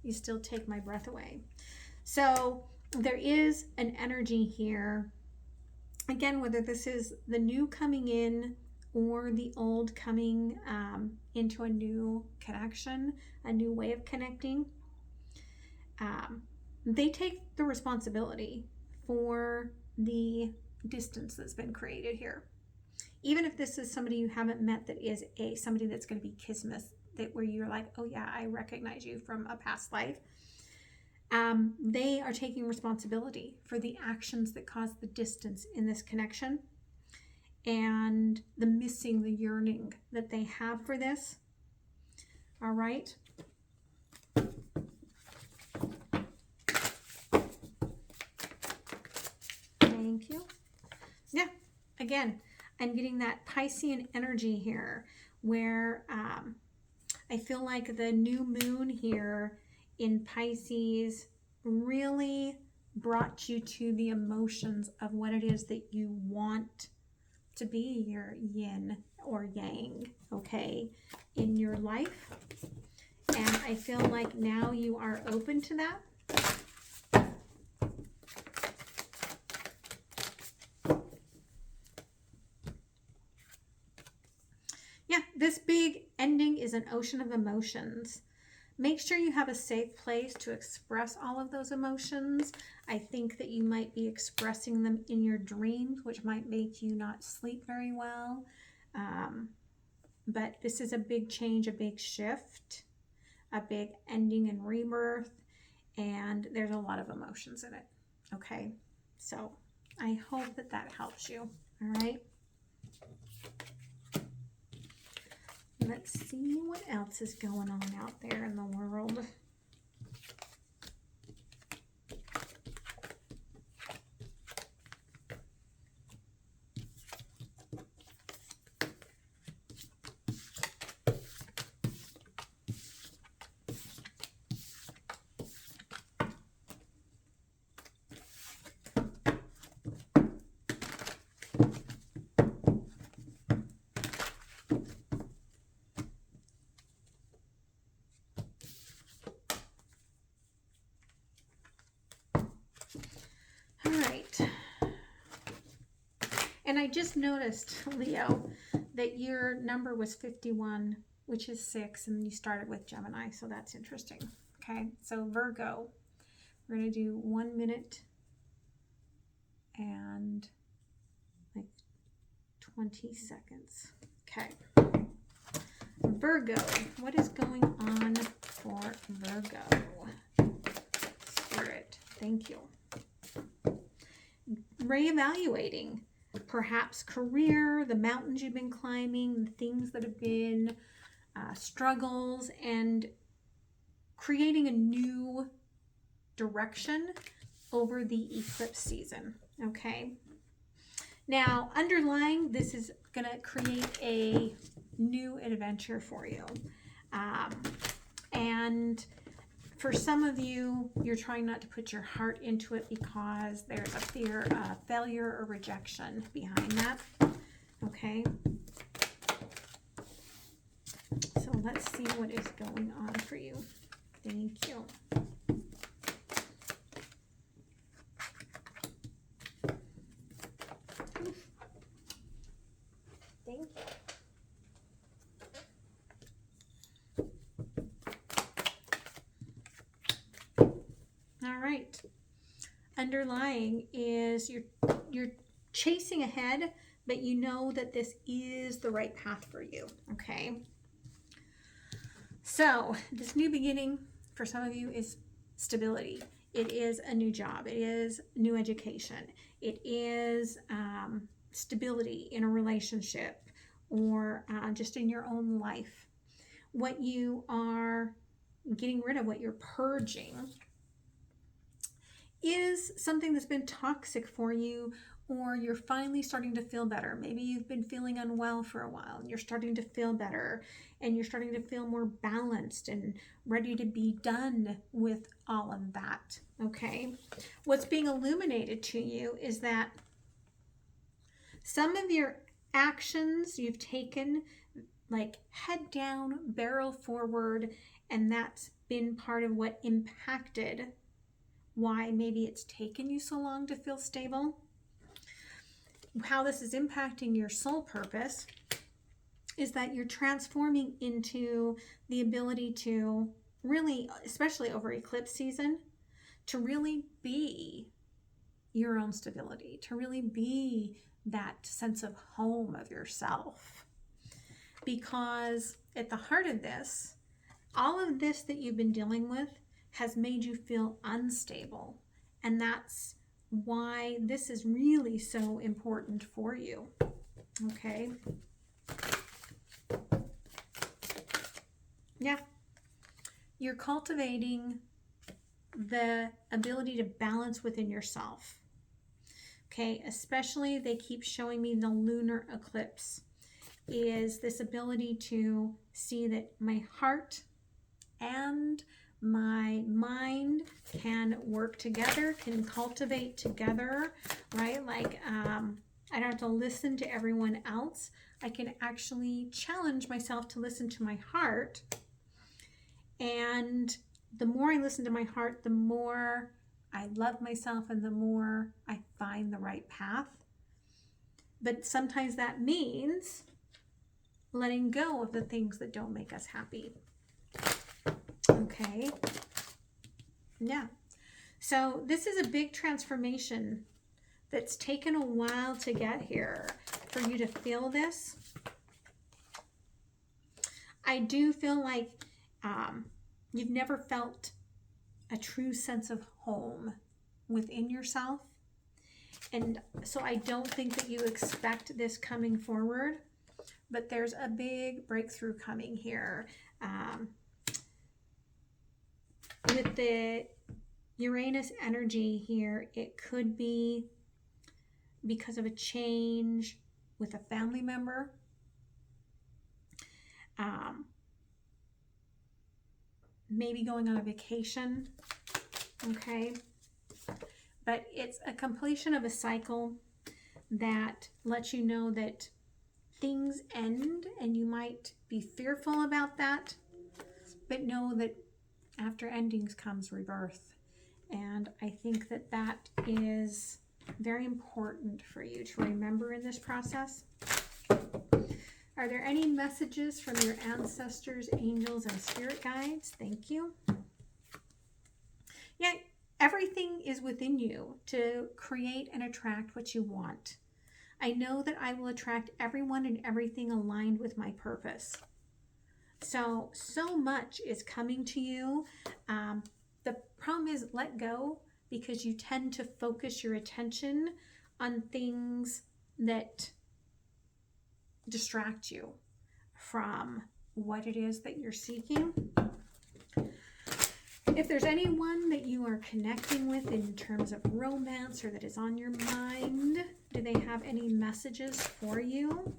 You still take my breath away. So there is an energy here. Again, whether this is the new coming in or the old coming into a new connection, a new way of connecting, they take the responsibility for the distance that's been created here. Even if this is somebody you haven't met that is somebody that's going to be kismet, that where you're like, oh yeah, I recognize you from a past life. They are taking responsibility for the actions that cause the distance in this connection and the missing, the yearning that they have for this. All right. Thank you. Yeah, again, I'm getting that Piscean energy here where I feel like the new moon here in Pisces really brought you to the emotions of what it is that you want to be your yin or yang, okay, in your life. And I feel like now you are open to that. Yeah, this big ending is an ocean of emotions. Make sure you have a safe place to express all of those emotions. I think that you might be expressing them in your dreams, which might make you not sleep very well. But this is a big change, a big shift, a big ending and rebirth, and there's a lot of emotions in it, okay? So I hope that that helps you, all right? Let's see what else is going on out there in the world. And I just noticed, Leo, that your number was 51, which is 6, and you started with Gemini, so that's interesting. Okay, so Virgo, we're going to do 1 minute and like 20 seconds. Okay. Virgo, what is going on for Virgo? Spirit, thank you. Reevaluating, perhaps career, the mountains you've been climbing, the things that have been struggles, and creating a new direction over the eclipse season. Okay. Now, underlying, this is going to create a new adventure for you. And for some of you, you're trying not to put your heart into it because there's a fear of failure or rejection behind that. Okay. So let's see what is going on for you. Thank you. Thank you. All right. Underlying is you're chasing ahead, but you know that this is the right path for you. Okay. So this new beginning for some of you is stability. It is a new job. It is new education. It is stability in a relationship or just in your own life. What you are getting rid of, what you're purging, is something that's been toxic for you, or you're finally starting to feel better. Maybe you've been feeling unwell for a while and you're starting to feel better, and you're starting to feel more balanced and ready to be done with all of that. Okay. What's being illuminated to you is that some of your actions you've taken, like head down, barrel forward, and that's been part of what impacted why maybe it's taken you so long to feel stable. How this is impacting your soul purpose is that you're transforming into the ability to really, especially over eclipse season, to really be your own stability, to really be that sense of home of yourself. Because at the heart of this, all of this that you've been dealing with has made you feel unstable. And that's why this is really so important for you. Okay. Yeah. You're cultivating the ability to balance within yourself. Okay. Especially, they keep showing me the lunar eclipse is this ability to see that my heart and my mind can work together, can cultivate together, right? Like, I don't have to listen to everyone else. I can actually challenge myself to listen to my heart. And the more I listen to my heart, the more I love myself and the more I find the right path. But sometimes that means letting go of the things that don't make us happy. Okay. Yeah. So this is a big transformation that's taken a while to get here for you to feel this. I do feel like you've never felt a true sense of home within yourself. And so I don't think that you expect this coming forward, but there's a big breakthrough coming here. With the Uranus energy here, it could be because of a change with a family member. Maybe going on a vacation. Okay. But it's a completion of a cycle that lets you know that things end, and you might be fearful about that, but know that after endings comes rebirth. And I think that that is Very important for you to remember in this process. Are there any messages from your ancestors, angels, and spirit guides? Thank you. Yeah, everything is within you to create and attract what you want. I know that I will attract everyone and everything aligned with my purpose. So much is coming to you. The problem is let go, because you tend to focus your attention on things that distract you from what it is that you're seeking. If there's anyone that you are connecting with in terms of romance or that is on your mind, do they have any messages for you?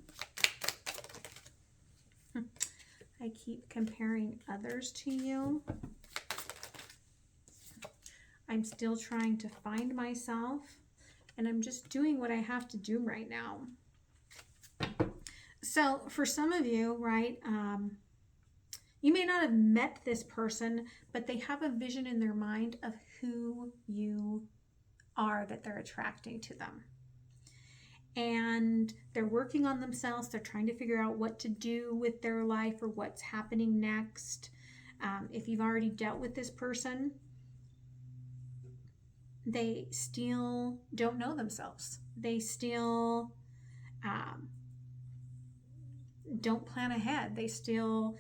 I keep comparing others to you. I'm still trying to find myself, and I'm just doing what I have to do right now. So for some of you, right, you may not have met this person, but they have a vision in their mind of who you are that they're attracting to them. And they're working on themselves. They're trying to figure out what to do with their life or what's happening next. If you've already dealt with this person, they still don't know themselves. They still don't plan ahead. They still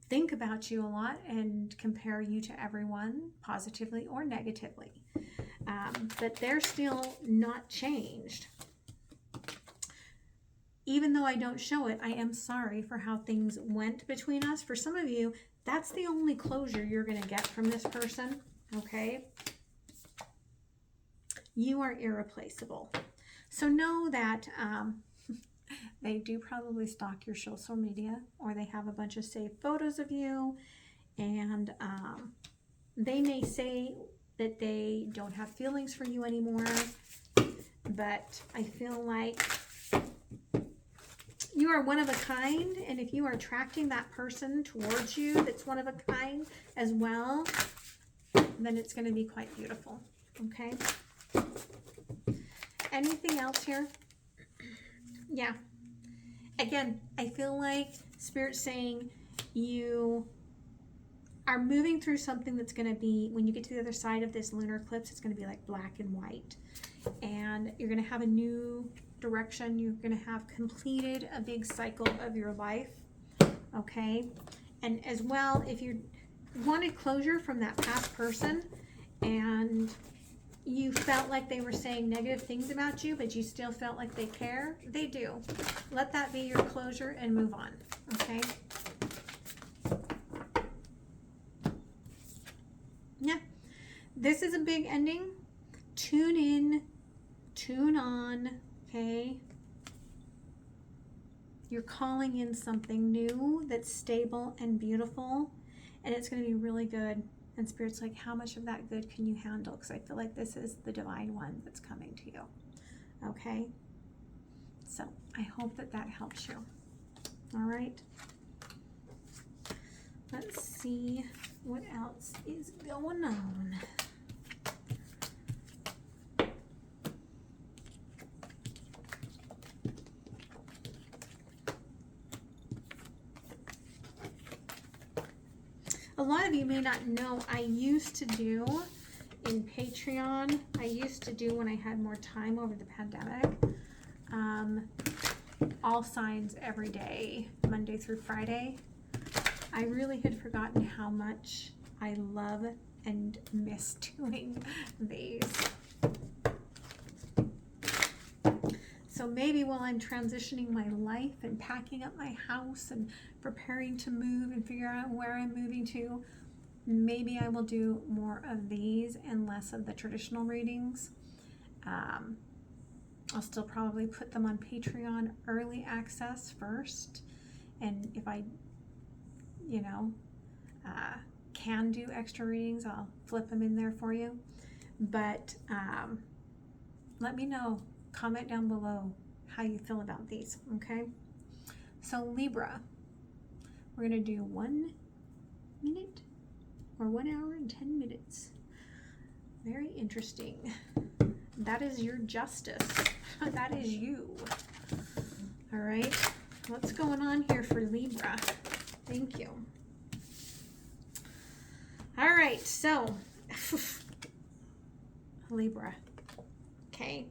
think about you a lot and compare you to everyone, positively or negatively. But they're still not changed. Even though I don't show it, I am sorry for how things went between us. For some of you, that's the only closure you're going to get from this person, okay? You are irreplaceable. So know that they do probably stalk your social media, or they have a bunch of saved photos of you, and they may say that they don't have feelings for you anymore, but I feel like you are one of a kind, and if you are attracting that person towards you that's one of a kind as well, then it's going to be quite beautiful, okay? Anything else here? Yeah. Again, I feel like Spirit's saying you are moving through something that's going to be, when you get to the other side of this lunar eclipse, it's going to be like black and white. And you're going to have a new direction. You're going to have completed a big cycle of your life. Okay? And as well, if you wanted closure from that past person and you felt like they were saying negative things about you, but you still felt like they care, they do. Let that be your closure and move on. Okay? Yeah. This is a big ending. Tune in. Tune on. Okay? You're calling in something new that's stable and beautiful, and it's going to be really good. And Spirit's like, how much of that good can you handle? Because I feel like this is the divine one that's coming to you. Okay? So I hope that that helps you. All right? Let's see what else is going on. A lot of you may not know, I used to do in Patreon, I used to do when I had more time over the pandemic, all signs every day, Monday through Friday. I really had forgotten how much I love and miss doing these. So maybe while I'm transitioning my life and packing up my house and preparing to move and figure out where I'm moving to, maybe I will do more of these and less of the traditional readings. I'll still probably put them on Patreon early access first. And if I, can do extra readings, I'll flip them in there for you. But let me know. Comment down below how you feel about these, okay? So Libra, we're going to do 1 minute or 1 hour and 10 minutes. Very interesting. That is your justice. That is you. All right. What's going on here for Libra? Thank you. All right. So, Libra. Okay.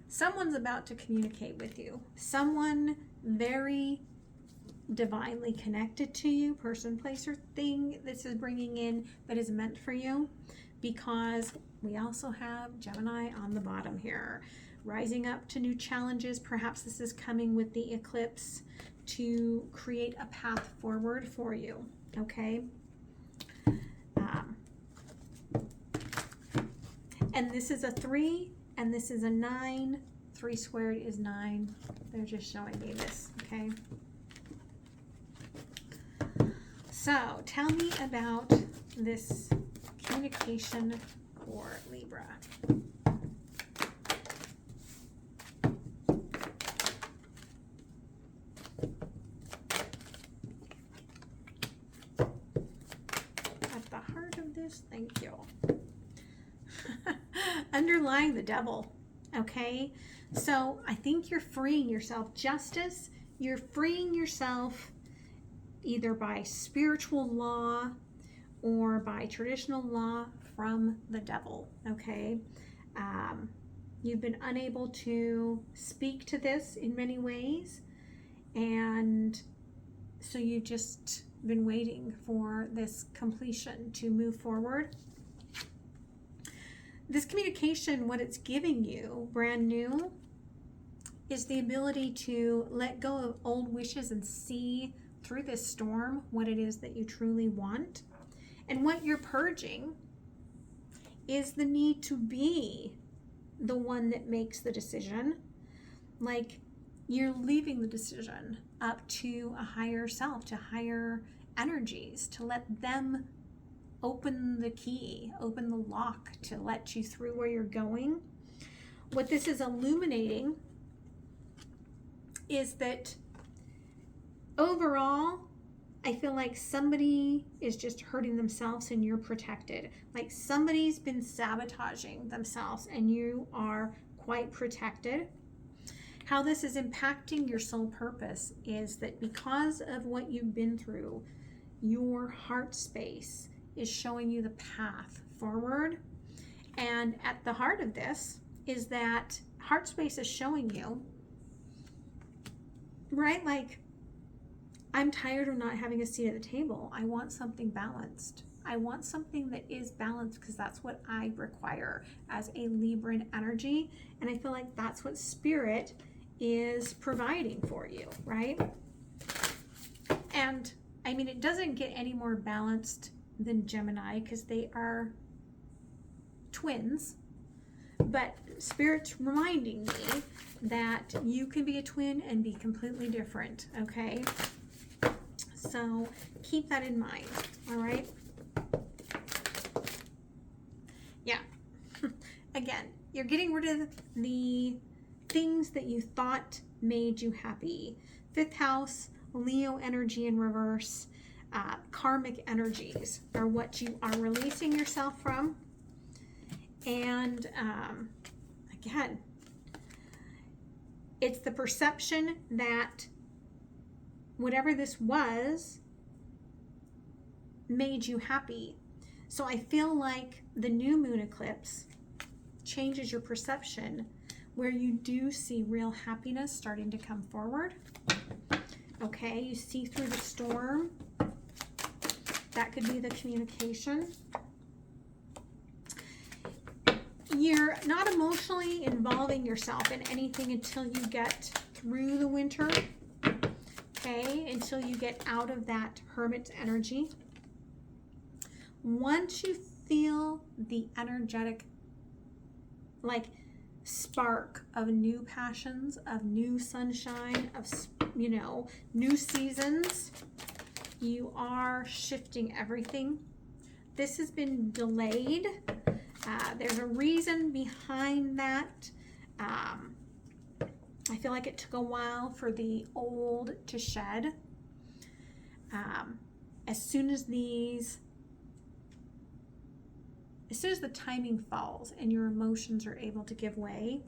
Someone's about to communicate with you. Someone very divinely connected to you, person, place, or thing this is bringing in that is meant for you, because we also have Gemini on the bottom here, rising up to new challenges. Perhaps this is coming with the eclipse to create a path forward for you, okay? And this is a 3, and this is a 9. 3 squared is 9. They're just showing me this, okay? So, tell me about this communication for Libra. At the heart of this, thank you. Underlying the devil, okay? So, I think you're freeing yourself. Justice, you're freeing yourself either by spiritual law or by traditional law from the devil, okay? You've been unable to speak to this in many ways, and so you've just been waiting for this completion to move forward. This communication, what it's giving you, brand new, is the ability to let go of old wishes and see through this storm what it is that you truly want. And what you're purging is the need to be the one that makes the decision. Like, you're leaving the decision up to a higher self, to higher energies, to let them open the key, open the lock to let you through where you're going. What this is illuminating is that overall, I feel like somebody is just hurting themselves and you're protected. Like somebody's been sabotaging themselves and you are quite protected. How this is impacting your soul purpose is that because of what you've been through, your heart space is showing you the path forward. And at the heart of this is that heart space is showing you, right? Like, I'm tired of not having a seat at the table. I want something balanced. I want something that is balanced because that's what I require as a Libran energy. And I feel like that's what Spirit is providing for you, right? And I mean, it doesn't get any more balanced than Gemini because they are twins. But Spirit's reminding me that you can be a twin and be completely different, okay? So keep that in mind, all right? Yeah. Again, you're getting rid of the things that you thought made you happy. 5th house, Leo energy in reverse, karmic energies are what you are releasing yourself from. And again, it's the perception that whatever this was made you happy. So I feel like the new moon eclipse changes your perception where you do see real happiness starting to come forward. Okay, you see through the storm. That could be the communication. You're not emotionally involving yourself in anything until you get through the winter. Okay, until you get out of that hermit energy. Once you feel the energetic, like, spark of new passions, of new sunshine, of, you know, new seasons, you are shifting everything. This has been delayed. There's a reason behind that. I feel like it took a while for the old to shed. As soon as these as soon as the timing falls and your emotions are able to give way,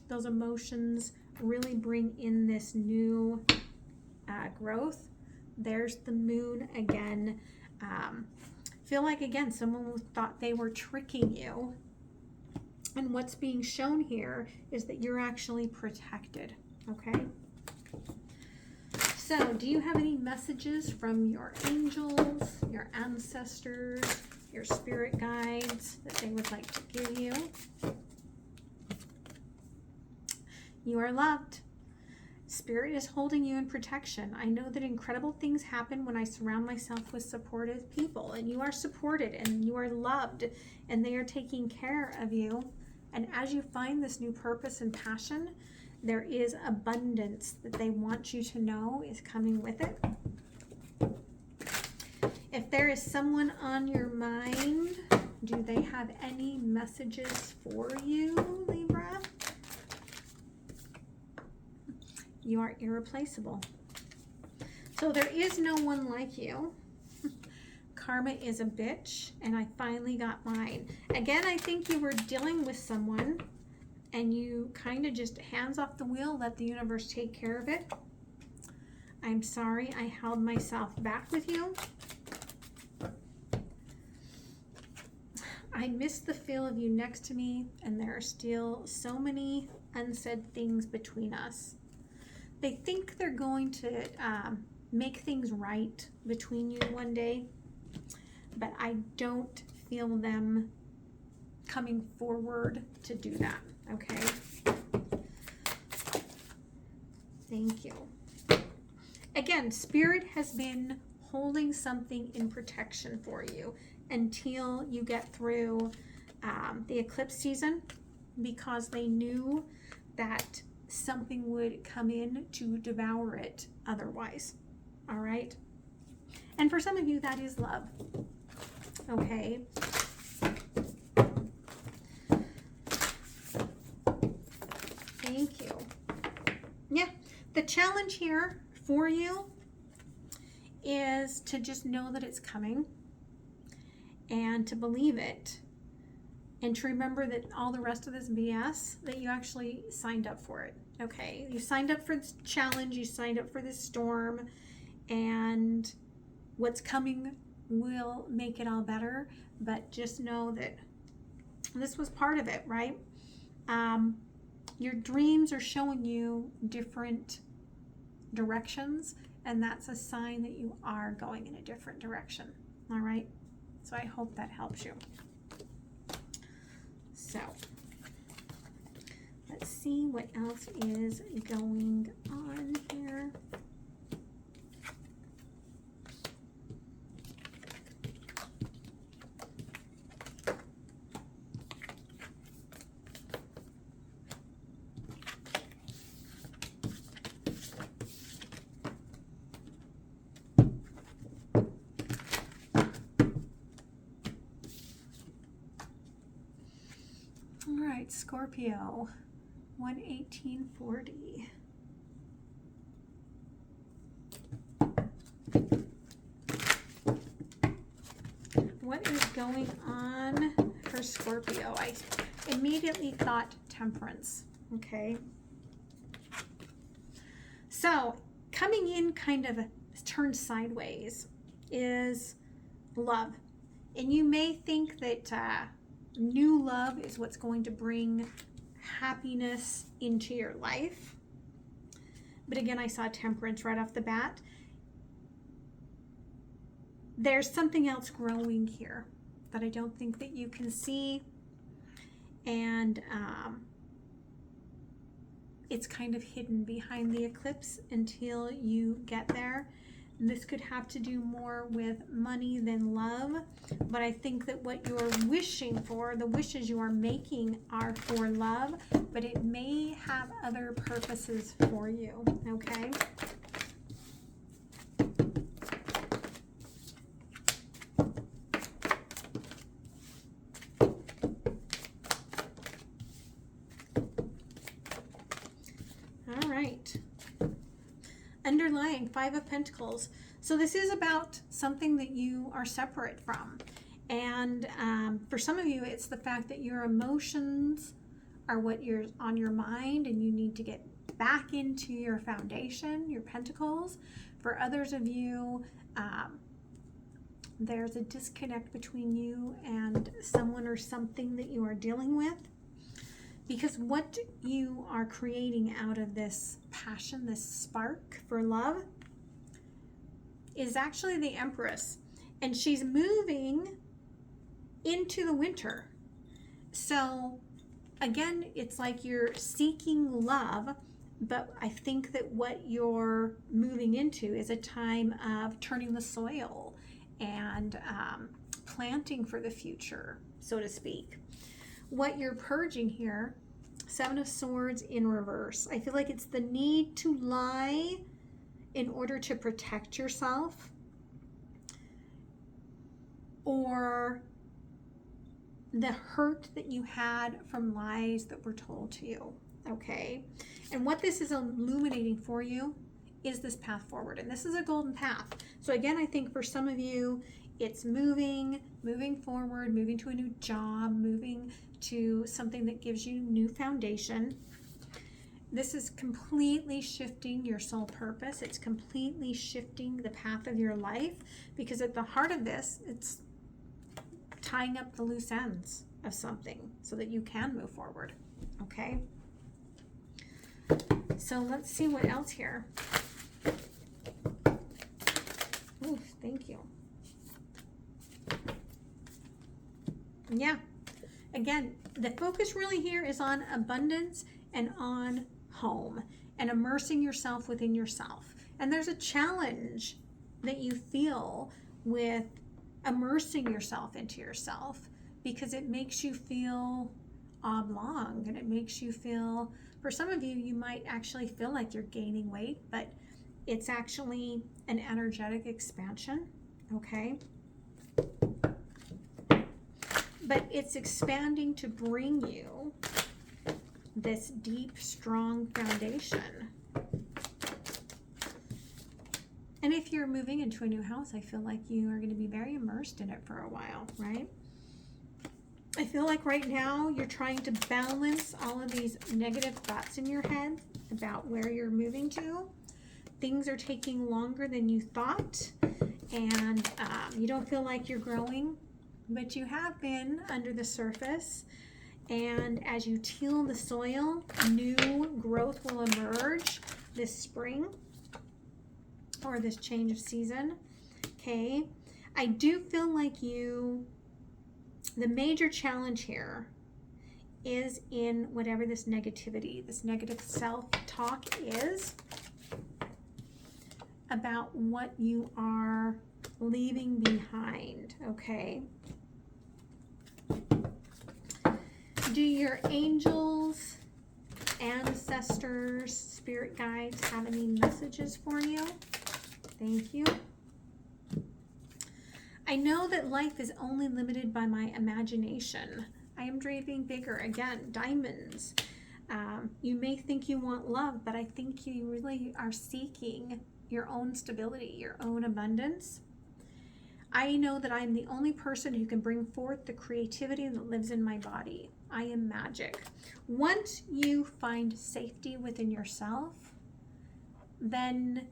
those emotions really bring in this new growth. There's the moon again. Feel like, again, someone thought they were tricking you. And what's being shown here is that you're actually protected, okay? So, do you have any messages from your angels, your ancestors, your spirit guides that they would like to give you? You are loved. Spirit is holding you in protection. I know that incredible things happen when I surround myself with supportive people, and you are supported and you are loved, and they are taking care of you. And as you find this new purpose and passion, there is abundance that they want you to know is coming with it. If there is someone on your mind, do they have any messages for you, Libra? You are irreplaceable. So there is no one like you. Karma is a bitch, and I finally got mine. Again, I think you were dealing with someone and you kind of just hands off the wheel, let the universe take care of it. I'm sorry I held myself back with you. I miss the feel of you next to me, and there are still so many unsaid things between us. They think they're going to make things right between you one day, but I don't feel them coming forward to do that, okay? Thank you. Again, Spirit has been holding something in protection for you until you get through the eclipse season, because they knew that something would come in to devour it otherwise. All right? And for some of you, that is love. Okay? Thank you. Yeah, the challenge here for you is to just know that it's coming and to believe it, and to remember that all the rest of this BS, that you actually signed up for it. Okay, you signed up for this challenge, you signed up for this storm, and what's coming will make it all better. But just know that this was part of it, right? Your dreams are showing you different directions, and that's a sign that you are going in a different direction. All right, so I hope that helps you. So let's see what else is going on here. All right, Scorpio, 11840. What is going on for Scorpio? I immediately thought temperance, okay? So coming in kind of turned sideways is love. And you may think that new love is what's going to bring happiness into your life. But again, I saw temperance right off the bat. There's something else growing here that I don't think that you can see. And it's kind of hidden behind the eclipse until you get there. And this could have to do more with money than love, but I think that what you're wishing for, the wishes you are making, are for love, but it may have other purposes for you, okay? All right. Underlying 5 of Pentacles. So this is about something that you are separate from. And for some of you, it's the fact that your emotions are what you're on your mind, and you need to get back into your foundation, your pentacles. For others of you, there's a disconnect between you and someone or something that you are dealing with, because what you are creating out of this passion, this spark for love, is actually the Empress, and she's moving into the winter. So again, it's like you're seeking love, but I think that what you're moving into is a time of turning the soil and planting for the future, so to speak. What you're purging here, Seven of Swords in reverse. I feel like it's the need to lie in order to protect yourself, or the hurt that you had from lies that were told to you, okay? And what this is illuminating for you is this path forward, and this is a golden path. So again, I think for some of you, it's moving forward, moving to a new job, moving to something that gives you new foundation. This is completely shifting your soul purpose. It's completely shifting the path of your life, because at the heart of this, it's tying up the loose ends of something so that you can move forward, okay? So let's see what else here. Ooh, thank you. Yeah, again, the focus really here is on abundance and on home and immersing yourself within yourself. And there's a challenge that you feel with immersing yourself into yourself, because it makes you feel oblong, and it makes you feel, for some of you, you might actually feel like you're gaining weight, but it's actually an energetic expansion, okay? But it's expanding to bring you this deep, strong foundation. And if you're moving into a new house, I feel like you are going to be very immersed in it for a while, right? I feel like right now you're trying to balance all of these negative thoughts in your head about where you're moving to. Things are taking longer than you thought, and you don't feel like you're growing, but you have been under the surface. And as you till the soil, new growth will emerge this spring, or this change of season, okay? I do feel like the major challenge here is in whatever this negativity, this negative self-talk is about what you are leaving behind, okay? Do your angels, ancestors, spirit guides have any messages for you? Thank you. I know that life is only limited by my imagination. I am dreaming bigger. Again, diamonds. You may think you want love, but I think you really are seeking your own stability, your own abundance. I know that I'm the only person who can bring forth the creativity that lives in my body. I am magic. Once you find safety within yourself, then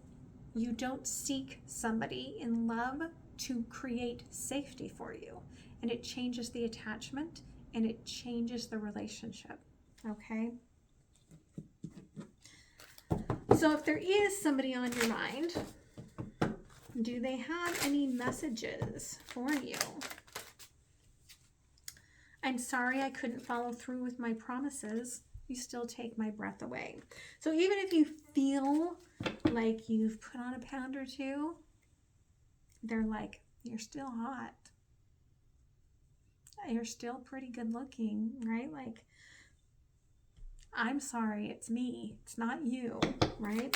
you don't seek somebody in love to create safety for you. And it changes the attachment, and it changes the relationship, okay? So if there is somebody on your mind, do they have any messages for you? I'm sorry I couldn't follow through with my promises. You still take my breath away. So even if you feel like you've put on a pound or two, they're like, you're still hot. You're still pretty good looking, right? Like, I'm sorry, it's me. It's not you, right?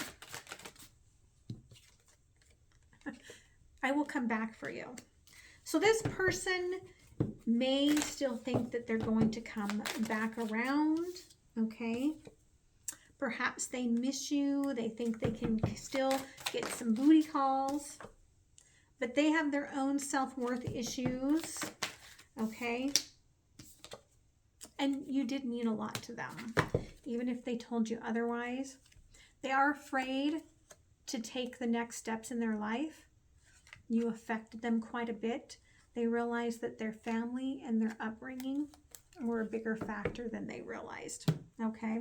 I will come back for you. So this person may still think that they're going to come back around, okay? Perhaps they miss you. They think they can still get some booty calls, but they have their own self-worth issues, okay? And you did mean a lot to them, even if they told you otherwise. They are afraid to take the next steps in their life. You affected them quite a bit. They realized that their family and their upbringing were a bigger factor than they realized, okay?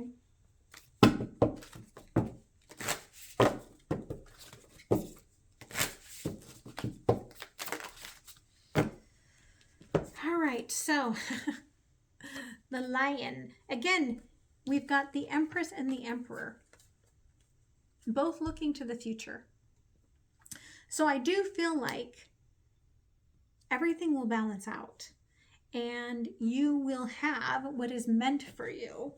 All right, so the Lion. Again, we've got the Empress and the Emperor, both looking to the future. So I do feel like everything will balance out and you will have what is meant for you.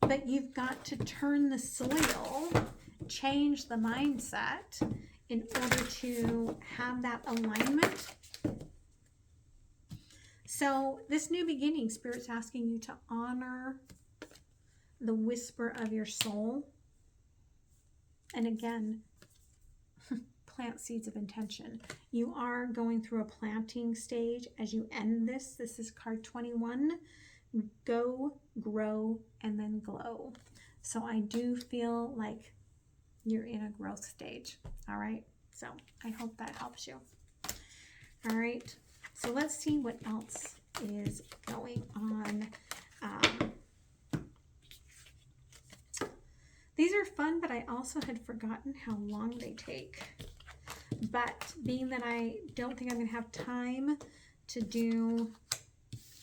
But you've got to turn the soil, change the mindset in order to have that alignment. So this new beginning, Spirit's asking you to honor the whisper of your soul. And again, plant seeds of intention. You are going through a planting stage as you end this. This is card 21. Go, grow, and then glow. So I do feel like you're in a growth stage. All right. So I hope that helps you. All right. So let's see what else is going on. These are fun, but I also had forgotten how long they take. But being that I don't think I'm going to have time to do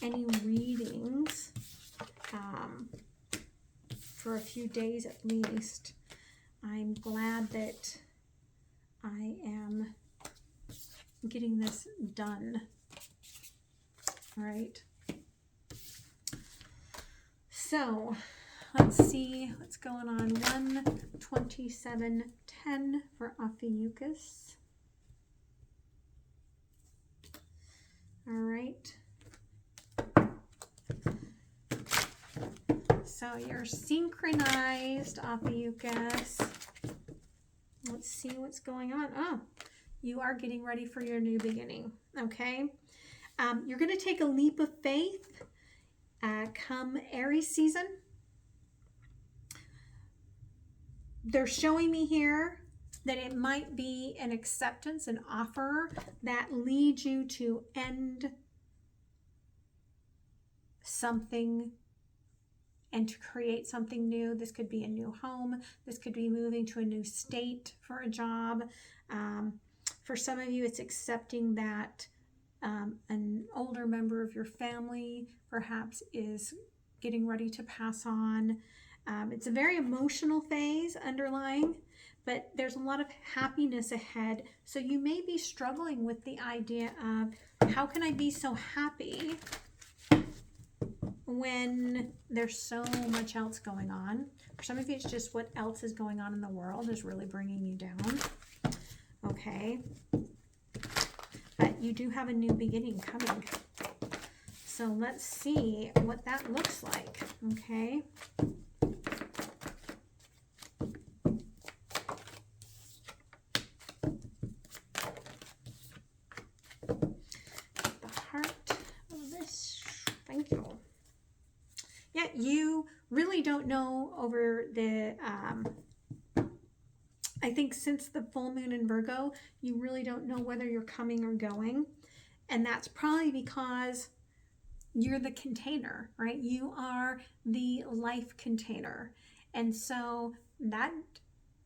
any readings for a few days at least, I'm glad that I am getting this done. All right. So let's see what's going on. 12710 for Ophiuchus. All right. So you're synchronized, Ophiuchus. Let's see what's going on. Oh, you are getting ready for your new beginning. Okay. You're going to take a leap of faith come Aries season. They're showing me here that it might be an acceptance, an offer that leads you to end something and to create something new. This could be a new home. This could be moving to a new state for a job. For some of you, it's accepting that an older member of your family perhaps is getting ready to pass on. It's a very emotional phase underlying, but there's a lot of happiness ahead. So you may be struggling with the idea of, how can I be so happy when there's so much else going on? For some of you, it's just what else is going on in the world is really bringing you down. Okay. But you do have a new beginning coming. So let's see what that looks like. Okay. You really don't know over the, I think since the full moon in Virgo, you really don't know whether you're coming or going. And that's probably because you're the container, right? You are the life container. And so that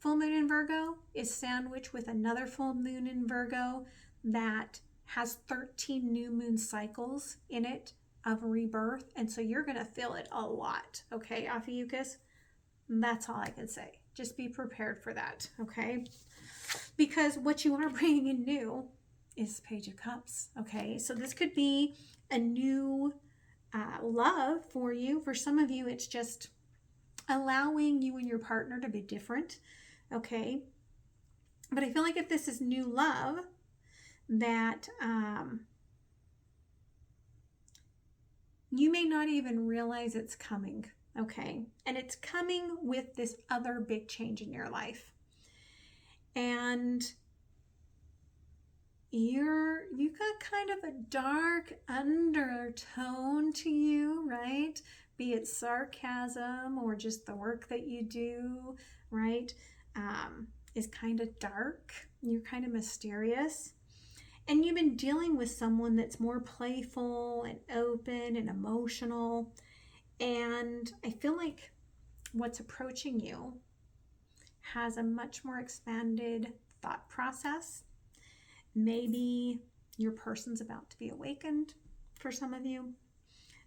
full moon in Virgo is sandwiched with another full moon in Virgo that has 13 new moon cycles in it of rebirth, and so you're going to feel it a lot, okay, Ophiuchus? That's all I can say. Just be prepared for that, okay? Because what you are bringing in new is Page of Cups, okay? So this could be a new love for you. For some of you, it's just allowing you and your partner to be different, okay? But I feel like if this is new love, that you may not even realize it's coming, okay? And it's coming with this other big change in your life. And you got kind of a dark undertone to you, right? Be it sarcasm or just the work that you do, right? Is kind of dark. You're kind of mysterious. And you've been dealing with someone that's more playful and open and emotional. And I feel like what's approaching you has a much more expanded thought process. Maybe your person's about to be awakened for some of you.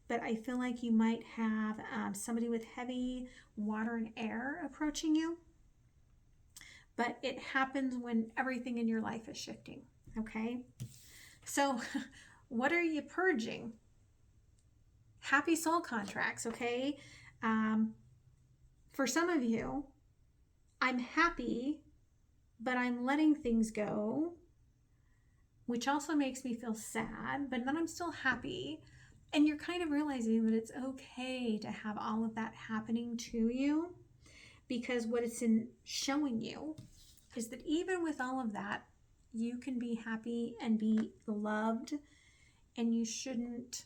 But I feel like you might have somebody with heavy water and air approaching you. But it happens when everything in your life is shifting, okay? So what are you purging? Happy soul contracts, okay? For some of you, I'm happy, but I'm letting things go, which also makes me feel sad, but then I'm still happy. And you're kind of realizing that it's okay to have all of that happening to you, because what it's showing you is that even with all of that, you can be happy and be loved, and you shouldn't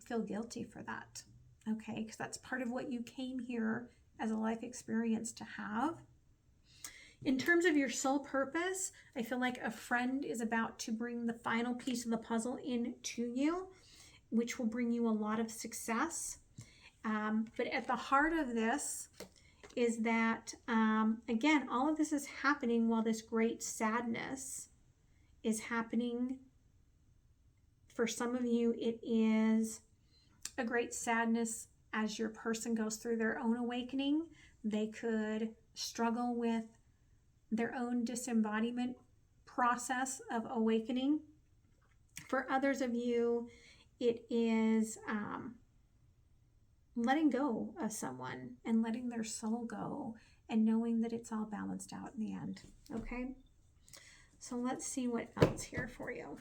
feel guilty for that, okay? Because that's part of what you came here as a life experience to have. In terms of your soul purpose, I feel like a friend is about to bring the final piece of the puzzle into you, which will bring you a lot of success. But at the heart of this is that, again, all of this is happening while this great sadness is happening. For some of you, it is a great sadness as your person goes through their own awakening. They could struggle with their own disembodiment process of awakening. For others of you, it is letting go of someone and letting their soul go and knowing that it's all balanced out in the end, okay? So let's see what else here for you.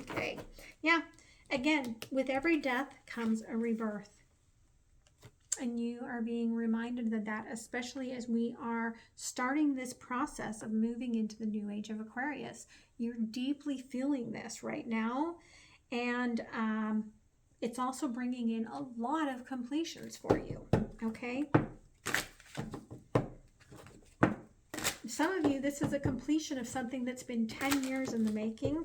Okay, yeah, again, with every death comes a rebirth. And you are being reminded of that, especially as we are starting this process of moving into the new age of Aquarius. You're deeply feeling this right now. And it's also bringing in a lot of completions for you, okay? Some of you, this is a completion of something that's been 10 years in the making.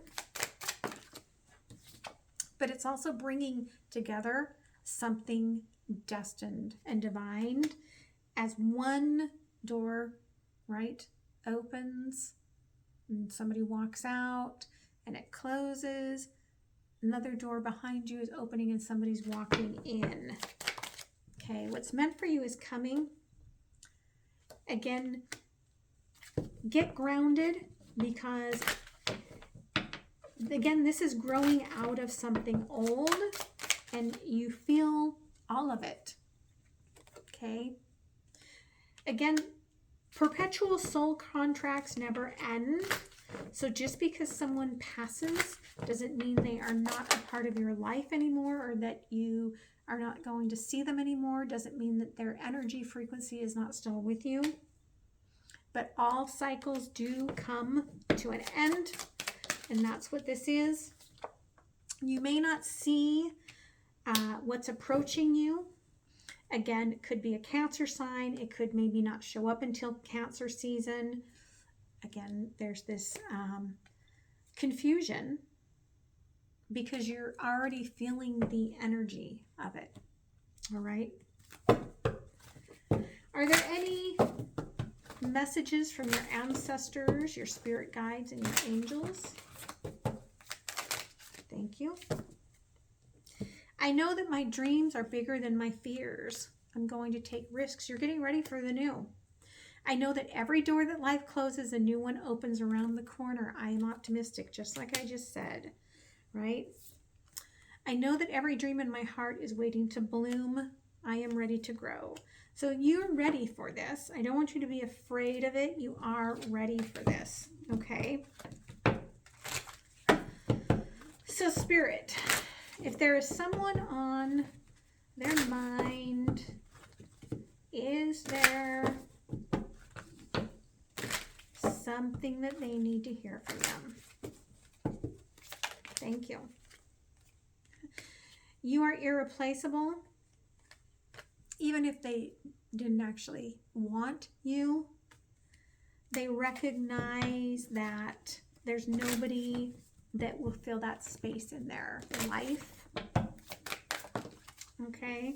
But it's also bringing together something destined and divine as one door, right, opens and somebody walks out and it closes. Another door behind you is opening and somebody's walking in. Okay, what's meant for you is coming. Again, get grounded, because again, this is growing out of something old and you feel all of it, okay? Again, perpetual soul contracts never end. So just because someone passes doesn't mean they are not a part of your life anymore, or that you are not going to see them anymore. Doesn't mean that their energy frequency is not still with you. But all cycles do come to an end, and that's what this is. You may not see what's approaching you. Again, it could be a Cancer sign. It could maybe not show up until Cancer season. Again, there's this confusion because you're already feeling the energy of it. All right. Are there any messages from your ancestors, your spirit guides, and your angels? Thank you. I know that my dreams are bigger than my fears. I'm going to take risks. You're getting ready for the new. I know that every door that life closes, a new one opens around the corner. I am optimistic, just like I just said, right? I know that every dream in my heart is waiting to bloom. I am ready to grow. So you're ready for this. I don't want you to be afraid of it. You are ready for this, okay? So Spirit, if there is someone on their mind, is there something that they need to hear from them. Thank you. You are irreplaceable. Even if they didn't actually want you, they recognize that there's nobody that will fill that space in their life. Okay?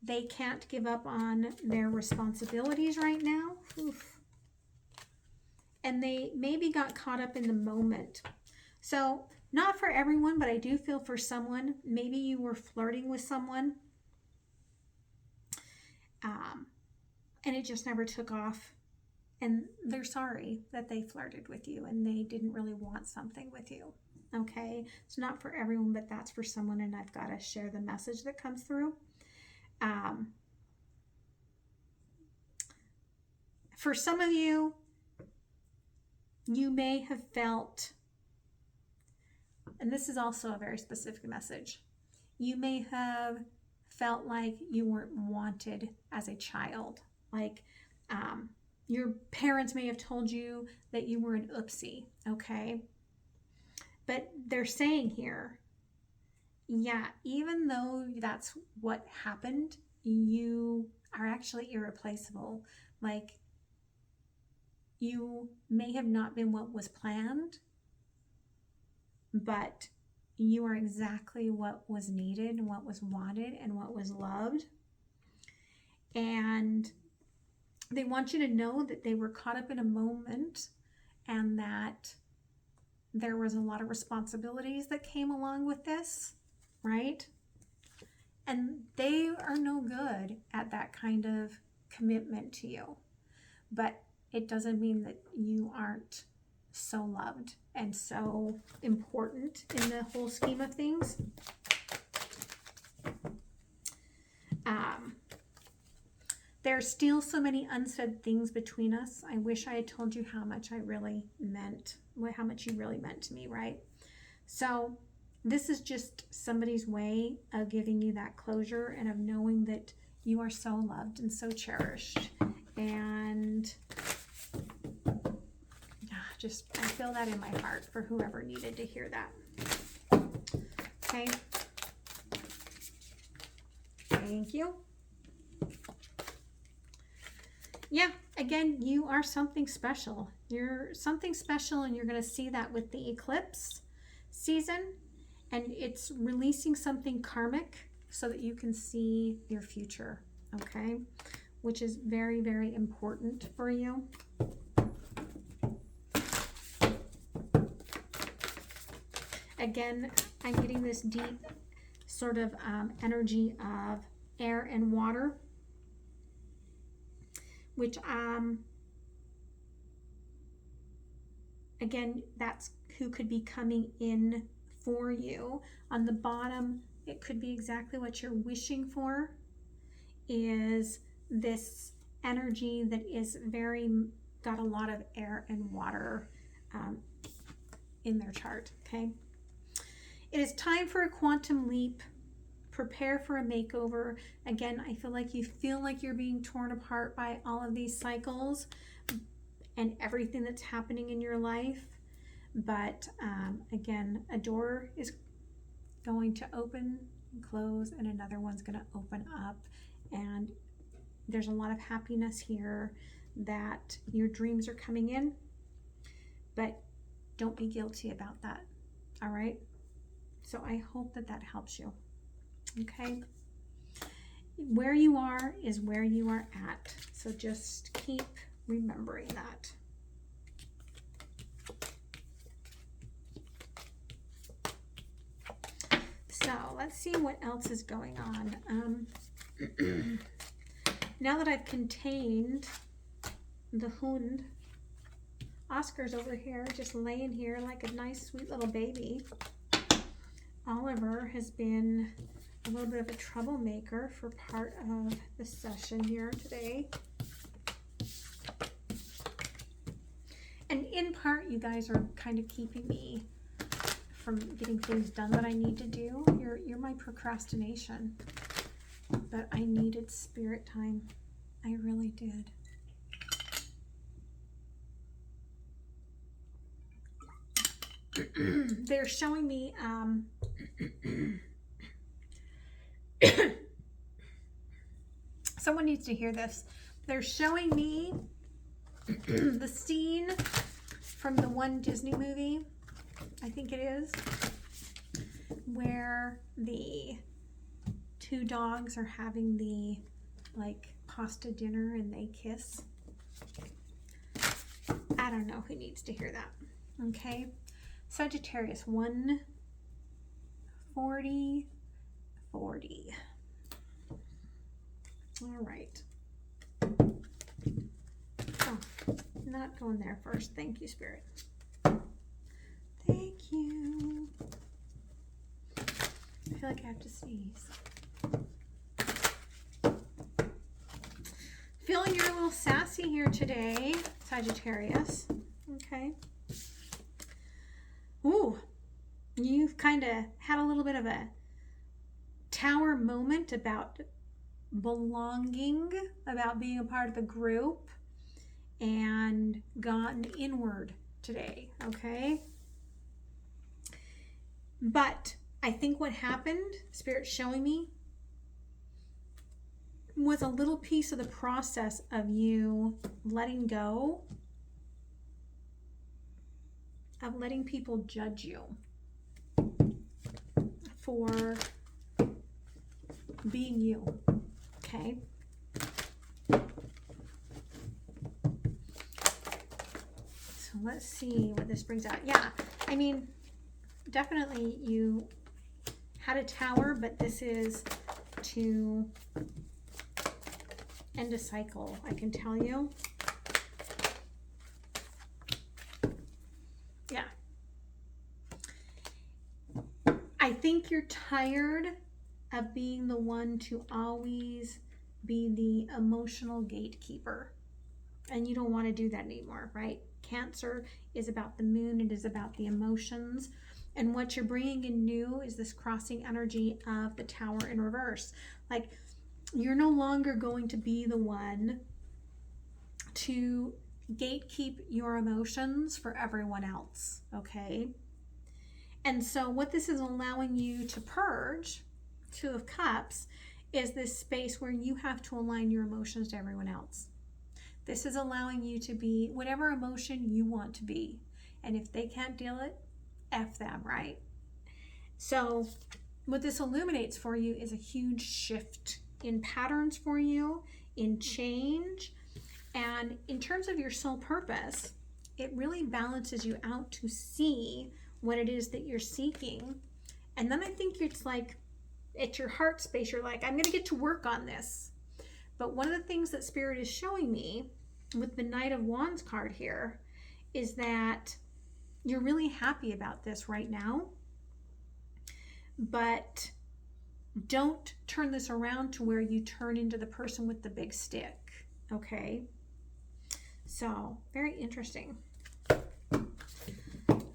They can't give up on their responsibilities right now. Oof. And they maybe got caught up in the moment. So, not for everyone, but I do feel for someone. Maybe you were flirting with someone. And it just never took off. And they're sorry that they flirted with you and they didn't really want something with you. Okay? It's not for everyone, but that's for someone, and I've got to share the message that comes through. For some of you, you may have felt, and this is also a very specific message, you may have felt like you weren't wanted as a child. Like your parents may have told you that you were an oopsie, okay? But they're saying here, yeah, even though that's what happened, you are actually irreplaceable. Like, you may have not been what was planned, but you are exactly what was needed and what was wanted and what was loved. And they want you to know that they were caught up in a moment and that there was a lot of responsibilities that came along with this, right? And they are no good at that kind of commitment to you. But it doesn't mean that you aren't so loved and so important in the whole scheme of things. There's still so many unsaid things between us. I wish I had told you how much I really meant, how much you really meant to me, right? So this is just somebody's way of giving you that closure and of knowing that you are so loved and so cherished. And just, I feel that in my heart for whoever needed to hear that. Okay. Thank you. Yeah, again, you are something special. You're something special, and you're going to see that with the eclipse season. And it's releasing something karmic so that you can see your future, okay? Which is very, very important for you. Again, I'm getting this deep sort of energy of air and water, which, again, that's who could be coming in for you. On the bottom, it could be exactly what you're wishing for, is this energy that is got a lot of air and water in their chart, okay? It is time for a quantum leap. Prepare for a makeover. Again, I feel like you're being torn apart by all of these cycles and everything that's happening in your life. But again, a door is going to open and close, and another one's going to open up. And there's a lot of happiness here that your dreams are coming in. But don't be guilty about that. All right? So I hope that that helps you. Okay? Where you are is where you are at. So just keep remembering that. So let's see what else is going on. Now that I've contained the hund, Oscar's over here, just laying here like a nice, sweet little baby. Oliver has been a little bit of a troublemaker for part of the session here today. And in part, you guys are kind of keeping me from getting things done that I need to do. You're my procrastination. But I needed spirit time. I really did. they're showing me, someone needs to hear this. They're showing me the scene from the one Disney movie, I think it is, where the two dogs are having the like pasta dinner and they kiss. I don't know who needs to hear that. Okay. Sagittarius 140. All right. Oh, not going there first. Thank you, Spirit. Thank you. I feel like I have to sneeze. Feeling you're a little sassy here today, Sagittarius. Okay. Ooh, you've kind of had a little bit of a tower moment about belonging, about being a part of a group, and gotten inward today, okay? But I think what happened, Spirit's showing me, was a little piece of the process of you letting go of letting people judge you for being you, okay? So let's see what this brings out. Yeah, I mean, definitely you had a tower, but this is to end a cycle, I can tell you. Yeah. I think you're tired of being the one to always be the emotional gatekeeper. And you don't want to do that anymore, right? Cancer is about the moon. It is about the emotions. And what you're bringing in new is this crossing energy of the tower in reverse. Like, you're no longer going to be the one to gatekeep your emotions for everyone else, okay? And so what this is allowing you to purge, Two of Cups, is this space where you have to align your emotions to everyone else. This is allowing you to be whatever emotion you want to be. And if they can't deal it, F them, right? So what this illuminates for you is a huge shift in patterns for you, in change. And in terms of your soul purpose, it really balances you out to see what it is that you're seeking. And then I think it's like, at your heart space, you're like, I'm going to get to work on this. But one of the things that Spirit is showing me with the Knight of Wands card here is that you're really happy about this right now. But don't turn this around to where you turn into the person with the big stick, okay? So, very interesting.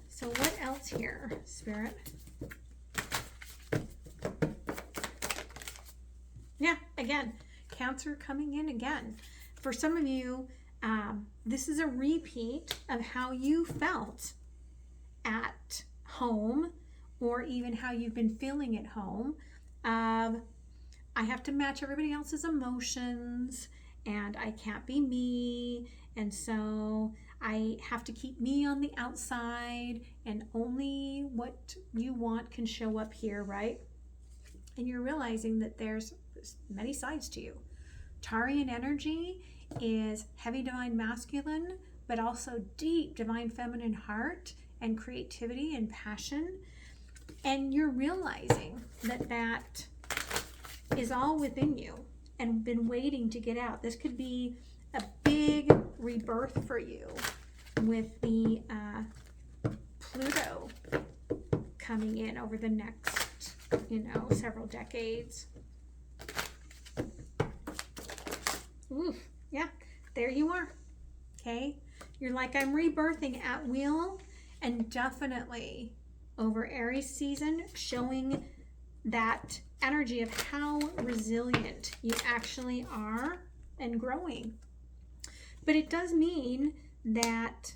So what else here, Spirit? Yeah, again, Cancer coming in again. For some of you, this is a repeat of how you felt at home, or even how you've been feeling at home. I have to match everybody else's emotions, and I can't be me, and so I have to keep me on the outside, and only what you want can show up here, right? And you're realizing that there's many sides to you. Taurean energy is heavy divine masculine, but also deep divine feminine heart and creativity and passion. And you're realizing that that is all within you and been waiting to get out. This could be a big rebirth for you with the Pluto coming in over the next, several decades. Ooh, yeah, there you are. Okay, you're like, I'm rebirthing at will, and definitely over Aries season, showing that energy of how resilient you actually are and growing. But it does mean that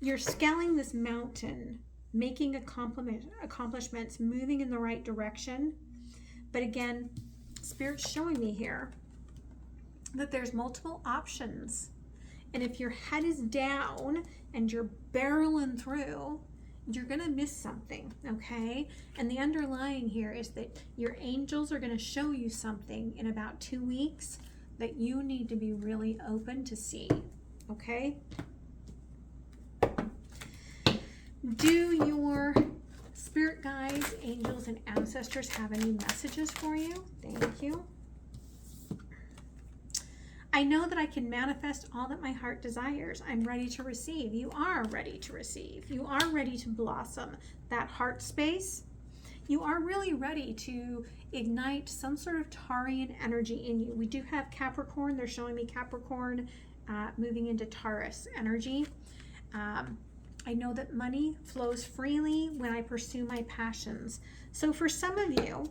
you're scaling this mountain, making accomplishments, moving in the right direction. But again, Spirit's showing me here that there's multiple options. And if your head is down and you're barreling through, you're going to miss something, okay? And the underlying here is that your angels are going to show you something in about 2 weeks that you need to be really open to see, okay? Do your spirit guides, angels, and ancestors have any messages for you? Thank you. I know that I can manifest all that my heart desires. I'm ready to receive. You are ready to receive. You are ready to blossom that heart space. You are really ready to ignite some sort of Taurian energy in you. We do have Capricorn. They're showing me Capricorn moving into Taurus energy. I know that money flows freely when I pursue my passions. So for some of you,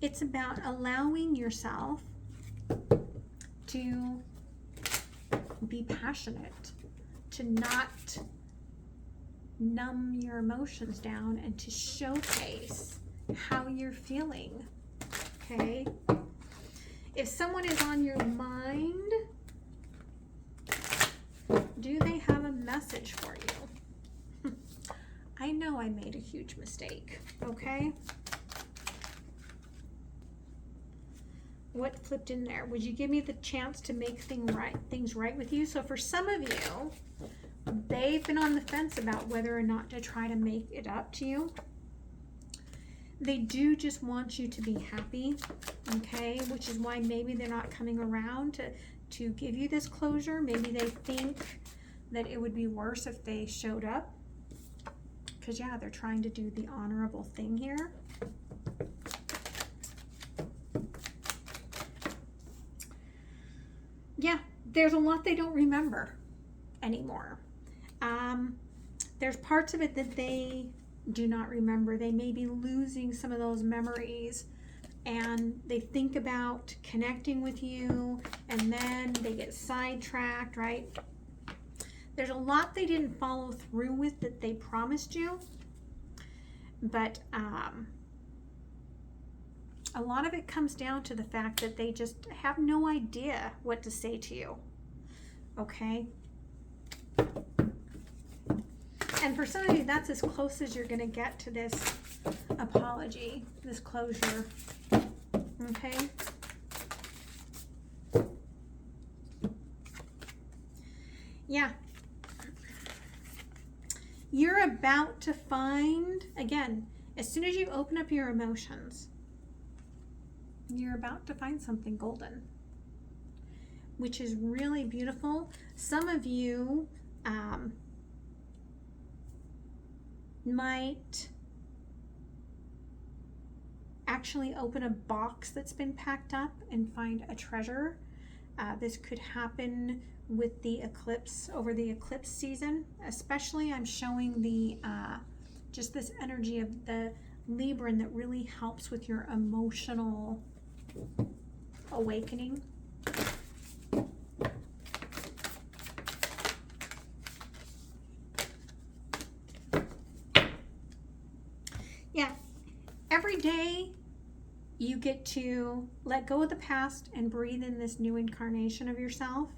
it's about allowing yourself to be passionate, to not numb your emotions down, and to showcase how you're feeling, okay? If someone is on your mind, do they have a message for you? I know I made a huge mistake, okay? What flipped in there? Would you give me the chance to make things right with you? So for some of you, they've been on the fence about whether or not to try to make it up to you. They do just want you to be happy, okay? Which is why maybe they're not coming around to give you this closure. Maybe they think that it would be worse if they showed up. Because, yeah, they're trying to do the honorable thing here. Yeah, there's a lot they don't remember anymore. There's parts of it that they do not remember. They may be losing some of those memories, and they think about connecting with you, and then they get sidetracked, right? There's a lot they didn't follow through with that they promised you, but a lot of it comes down to the fact that they just have no idea what to say to you, okay? And for some of you, that's as close as you're going to get to this apology, this closure, okay? Yeah. You're about to find, again, as soon as you open up your emotions, you're about to find something golden, which is really beautiful. Some of you might actually open a box that's been packed up and find a treasure. This could happen with the eclipse, over the eclipse season, especially. I'm showing the just this energy of the Libran that really helps with your emotional awakening. Yeah, every day you get to let go of the past and breathe in this new incarnation of yourself.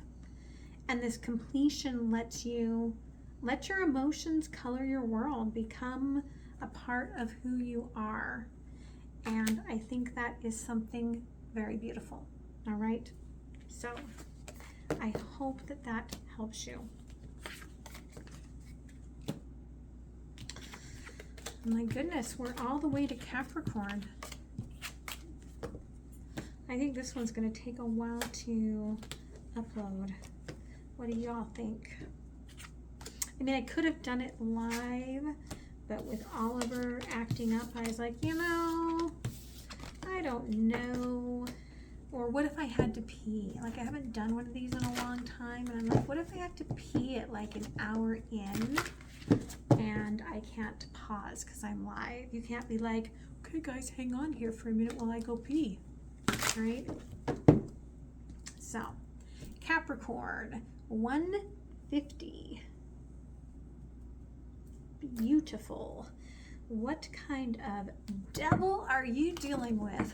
And this completion lets you let your emotions color your world, become a part of who you are. And I think that is something very beautiful. All right. So I hope that that helps you. My goodness, we're all the way to Capricorn. I think this one's going to take a while to upload. What do y'all think? I mean, I could have done it live, but with Oliver acting up, I was like, you know, I don't know. Or what if I had to pee? Like, I haven't done one of these in a long time, and I'm like, what if I have to pee at like an hour in and I can't pause because I'm live? You can't be like, okay guys, hang on here for a minute while I go pee, right? So Capricorn 150. beautiful. What kind of devil are you dealing with?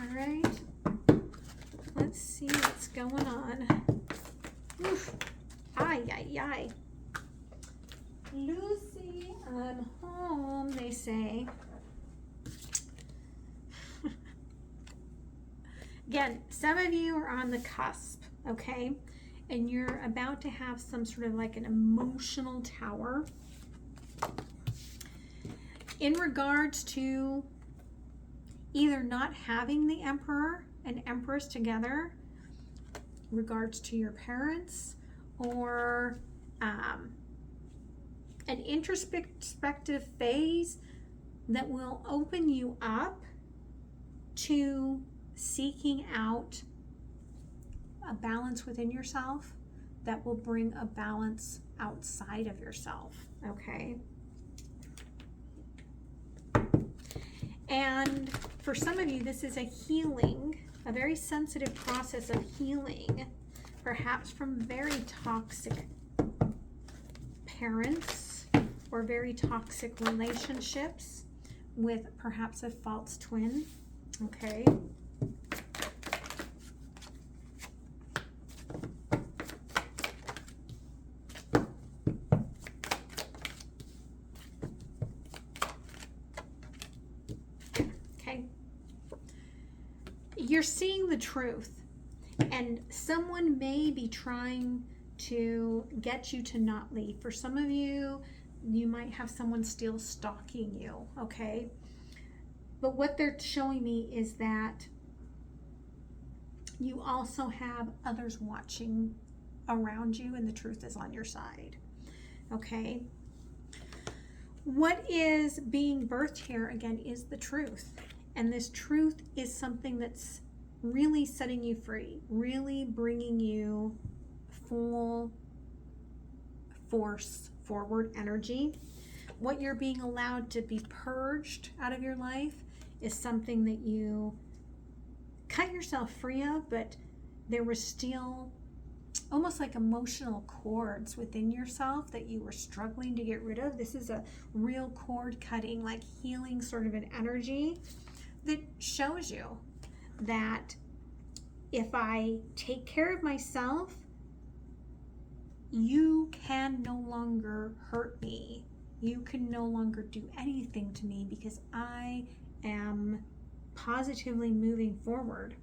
All right. Let's see what's going on. Oof. Ay, ay, ay. Lucy, I'm home, they say. Again, some of you are on the cusp, okay? And you're about to have some sort of like an emotional tower in regards to either not having the Emperor and Empress together, regards to your parents, or an introspective phase that will open you up to seeking out a balance within yourself that will bring a balance outside of yourself, okay? And for some of you, this is a healing, a very sensitive process of healing, perhaps from very toxic parents or very toxic relationships with perhaps a false twin, okay? You're seeing the truth, and someone may be trying to get you to not leave. For some of you, you might have someone still stalking you, okay? But what they're showing me is that you also have others watching around you, and the truth is on your side, okay? What is being birthed here, again, is the truth. And this truth is something that's really setting you free, really bringing you full force forward energy. What you're being allowed to be purged out of your life is something that you cut yourself free of, but there was still almost like emotional cords within yourself that you were struggling to get rid of. This is a real cord cutting, like healing sort of an energy that shows you that if I take care of myself, you can no longer hurt me. You can no longer do anything to me because I am positively moving forward.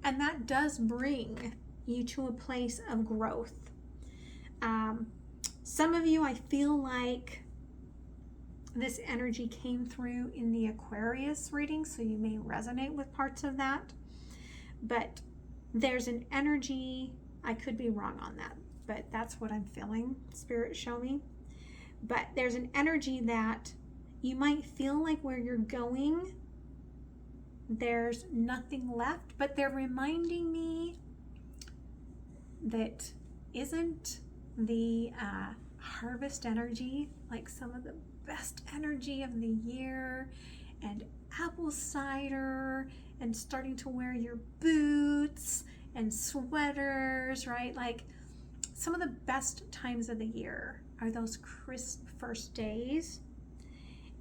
And that does bring you to a place of growth. Some of you, I feel like this energy came through in the Aquarius reading, so you may resonate with parts of that. But there's an energy, I could be wrong on that, but that's what I'm feeling, Spirit show me. But there's an energy that you might feel like where you're going, there's nothing left, but they're reminding me that isn't the harvest energy like some of the best energy of the year, and apple cider, and starting to wear your boots and sweaters, right? Like some of the best times of the year are those crisp first days.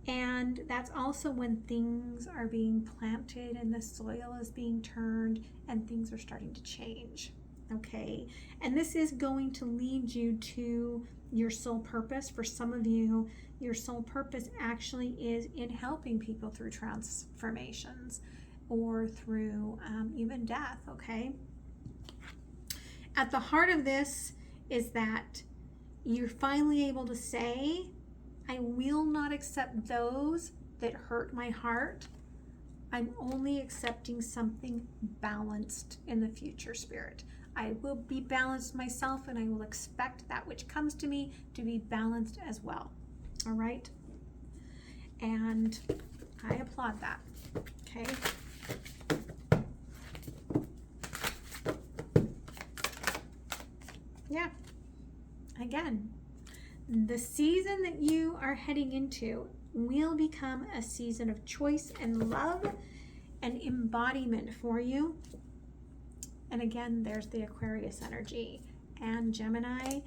And that's also when things are being planted and the soil is being turned and things are starting to change, okay? And this is going to lead you to your soul purpose. For some of you, your soul purpose actually is in helping people through transformations or through even death, okay? At the heart of this is that you're finally able to say, I will not accept those that hurt my heart. I'm only accepting something balanced in the future, Spirit. I will be balanced myself, and I will expect that which comes to me to be balanced as well. All right? And I applaud that. Okay? Yeah. Again, the season that you are heading into will become a season of choice and love and embodiment for you. And again, there's the Aquarius energy and Gemini.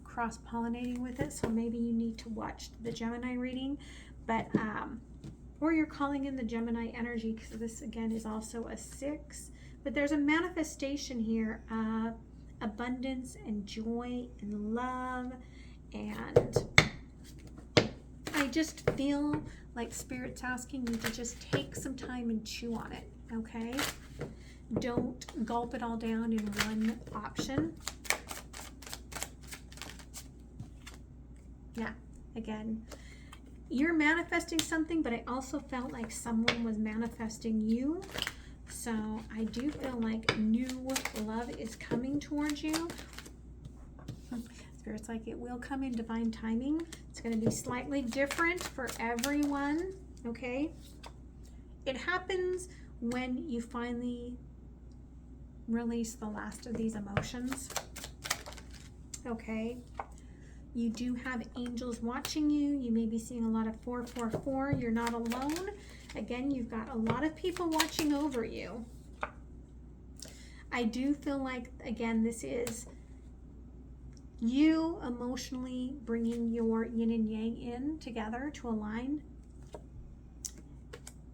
cross-pollinating with it, so maybe you need to watch the Gemini reading, but or you're calling in the Gemini energy, because this again is also a 6, but there's a manifestation here of abundance and joy and love, and I just feel like Spirit's asking you to just take some time and chew on it, okay? Don't gulp it all down in one option. Yeah, again, you're manifesting something, but I also felt like someone was manifesting you. So I do feel like new love is coming towards you. Spirit's like it will come in divine timing. It's going to be slightly different for everyone, okay? It happens when you finally release the last of these emotions, okay? You do have angels watching you. You may be seeing a lot of 444. You're not alone. Again, you've got a lot of people watching over you. I do feel like, again, this is you emotionally bringing your yin and yang in together to align.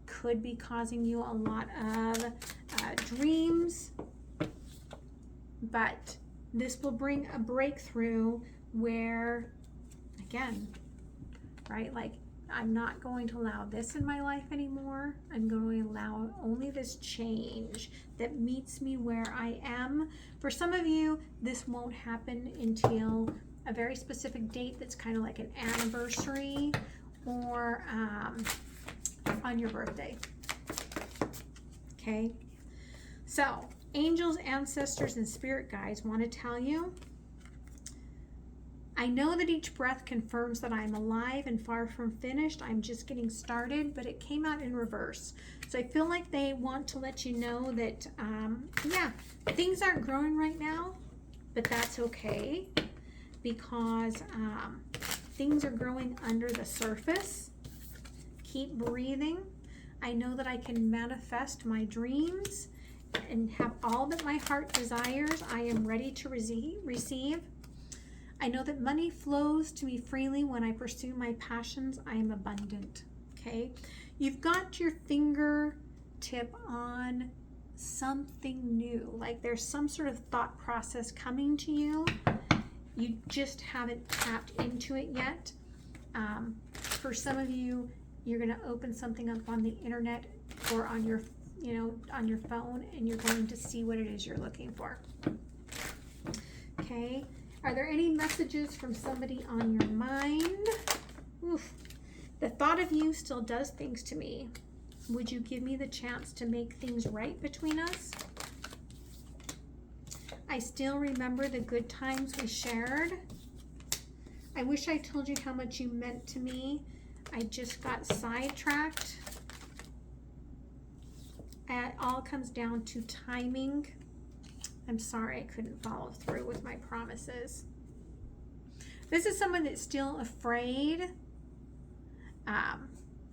Could be causing you a lot of dreams, but this will bring a breakthrough where, again, right, like, I'm not going to allow this in my life anymore. I'm going to allow only this change that meets me where I am. For some of you, this won't happen until a very specific date that's kind of like an anniversary or on your birthday. Okay? So, angels, ancestors, and spirit guides want to tell you, I know that each breath confirms that I'm alive and far from finished. I'm just getting started, but it came out in reverse. So I feel like they want to let you know that, yeah, things aren't growing right now, but that's okay, because things are growing under the surface. Keep breathing. I know that I can manifest my dreams and have all that my heart desires. I am ready to receive. I know that money flows to me freely when I pursue my passions. I am abundant, okay? You've got your fingertip on something new, like there's some sort of thought process coming to you. You just haven't tapped into it yet. For some of you, you're going to open something up on the internet or on your, on your phone, and you're going to see what it is you're looking for, okay? Are there any messages from somebody on your mind? Oof. The thought of you still does things to me. Would you give me the chance to make things right between us? I still remember the good times we shared. I wish I told you how much you meant to me. I just got sidetracked. It all comes down to timing. I'm sorry I couldn't follow through with my promises. This is someone that's still afraid.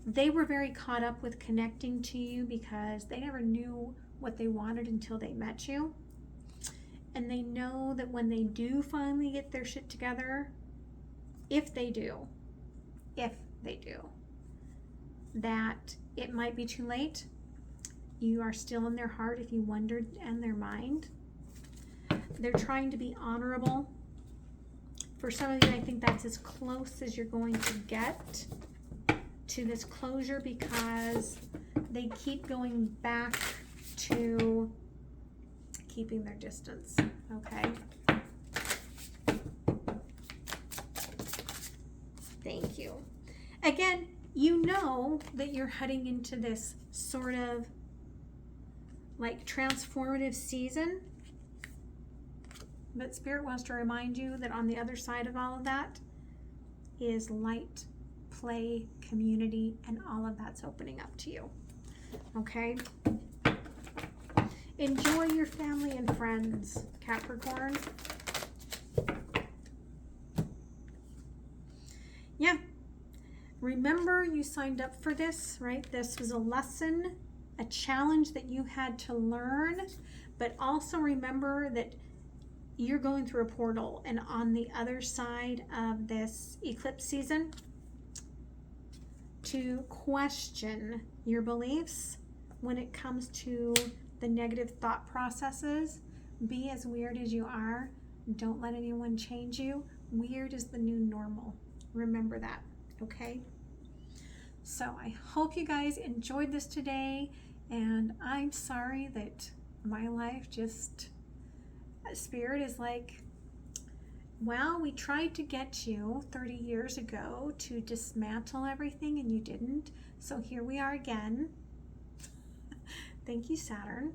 They were very caught up with connecting to you because they never knew what they wanted until they met you. And they know that when they do finally get their shit together, if they do, that it might be too late. You are still in their heart if you wondered, and their mind. They're trying to be honorable. For some of you, I think that's as close as you're going to get to this closure, because they keep going back to keeping their distance, okay? Thank you. Again, you know that you're heading into this sort of like transformative season. But Spirit wants to remind you that on the other side of all of that is light, play, community, and all of that's opening up to you. Okay? Enjoy your family and friends, Capricorn. Yeah. Remember, you signed up for this, right? This was a lesson, a challenge that you had to learn. But also remember that you're going through a portal, and on the other side of this eclipse season, to question your beliefs when it comes to the negative thought processes. Be as weird as you are. Don't let anyone change you. Weird is the new normal. Remember that, okay? So I hope you guys enjoyed this today, and I'm sorry that my life just, Spirit is like, well, we tried to get you 30 years ago to dismantle everything and you didn't. So here we are again. Thank you, Saturn.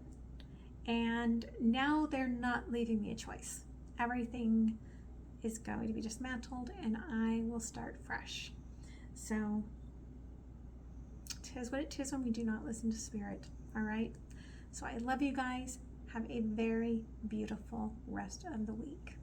And now they're not leaving me a choice. Everything is going to be dismantled and I will start fresh. So, 'tis what it is when we do not listen to Spirit. All right? So I love you guys. Have a very beautiful rest of the week.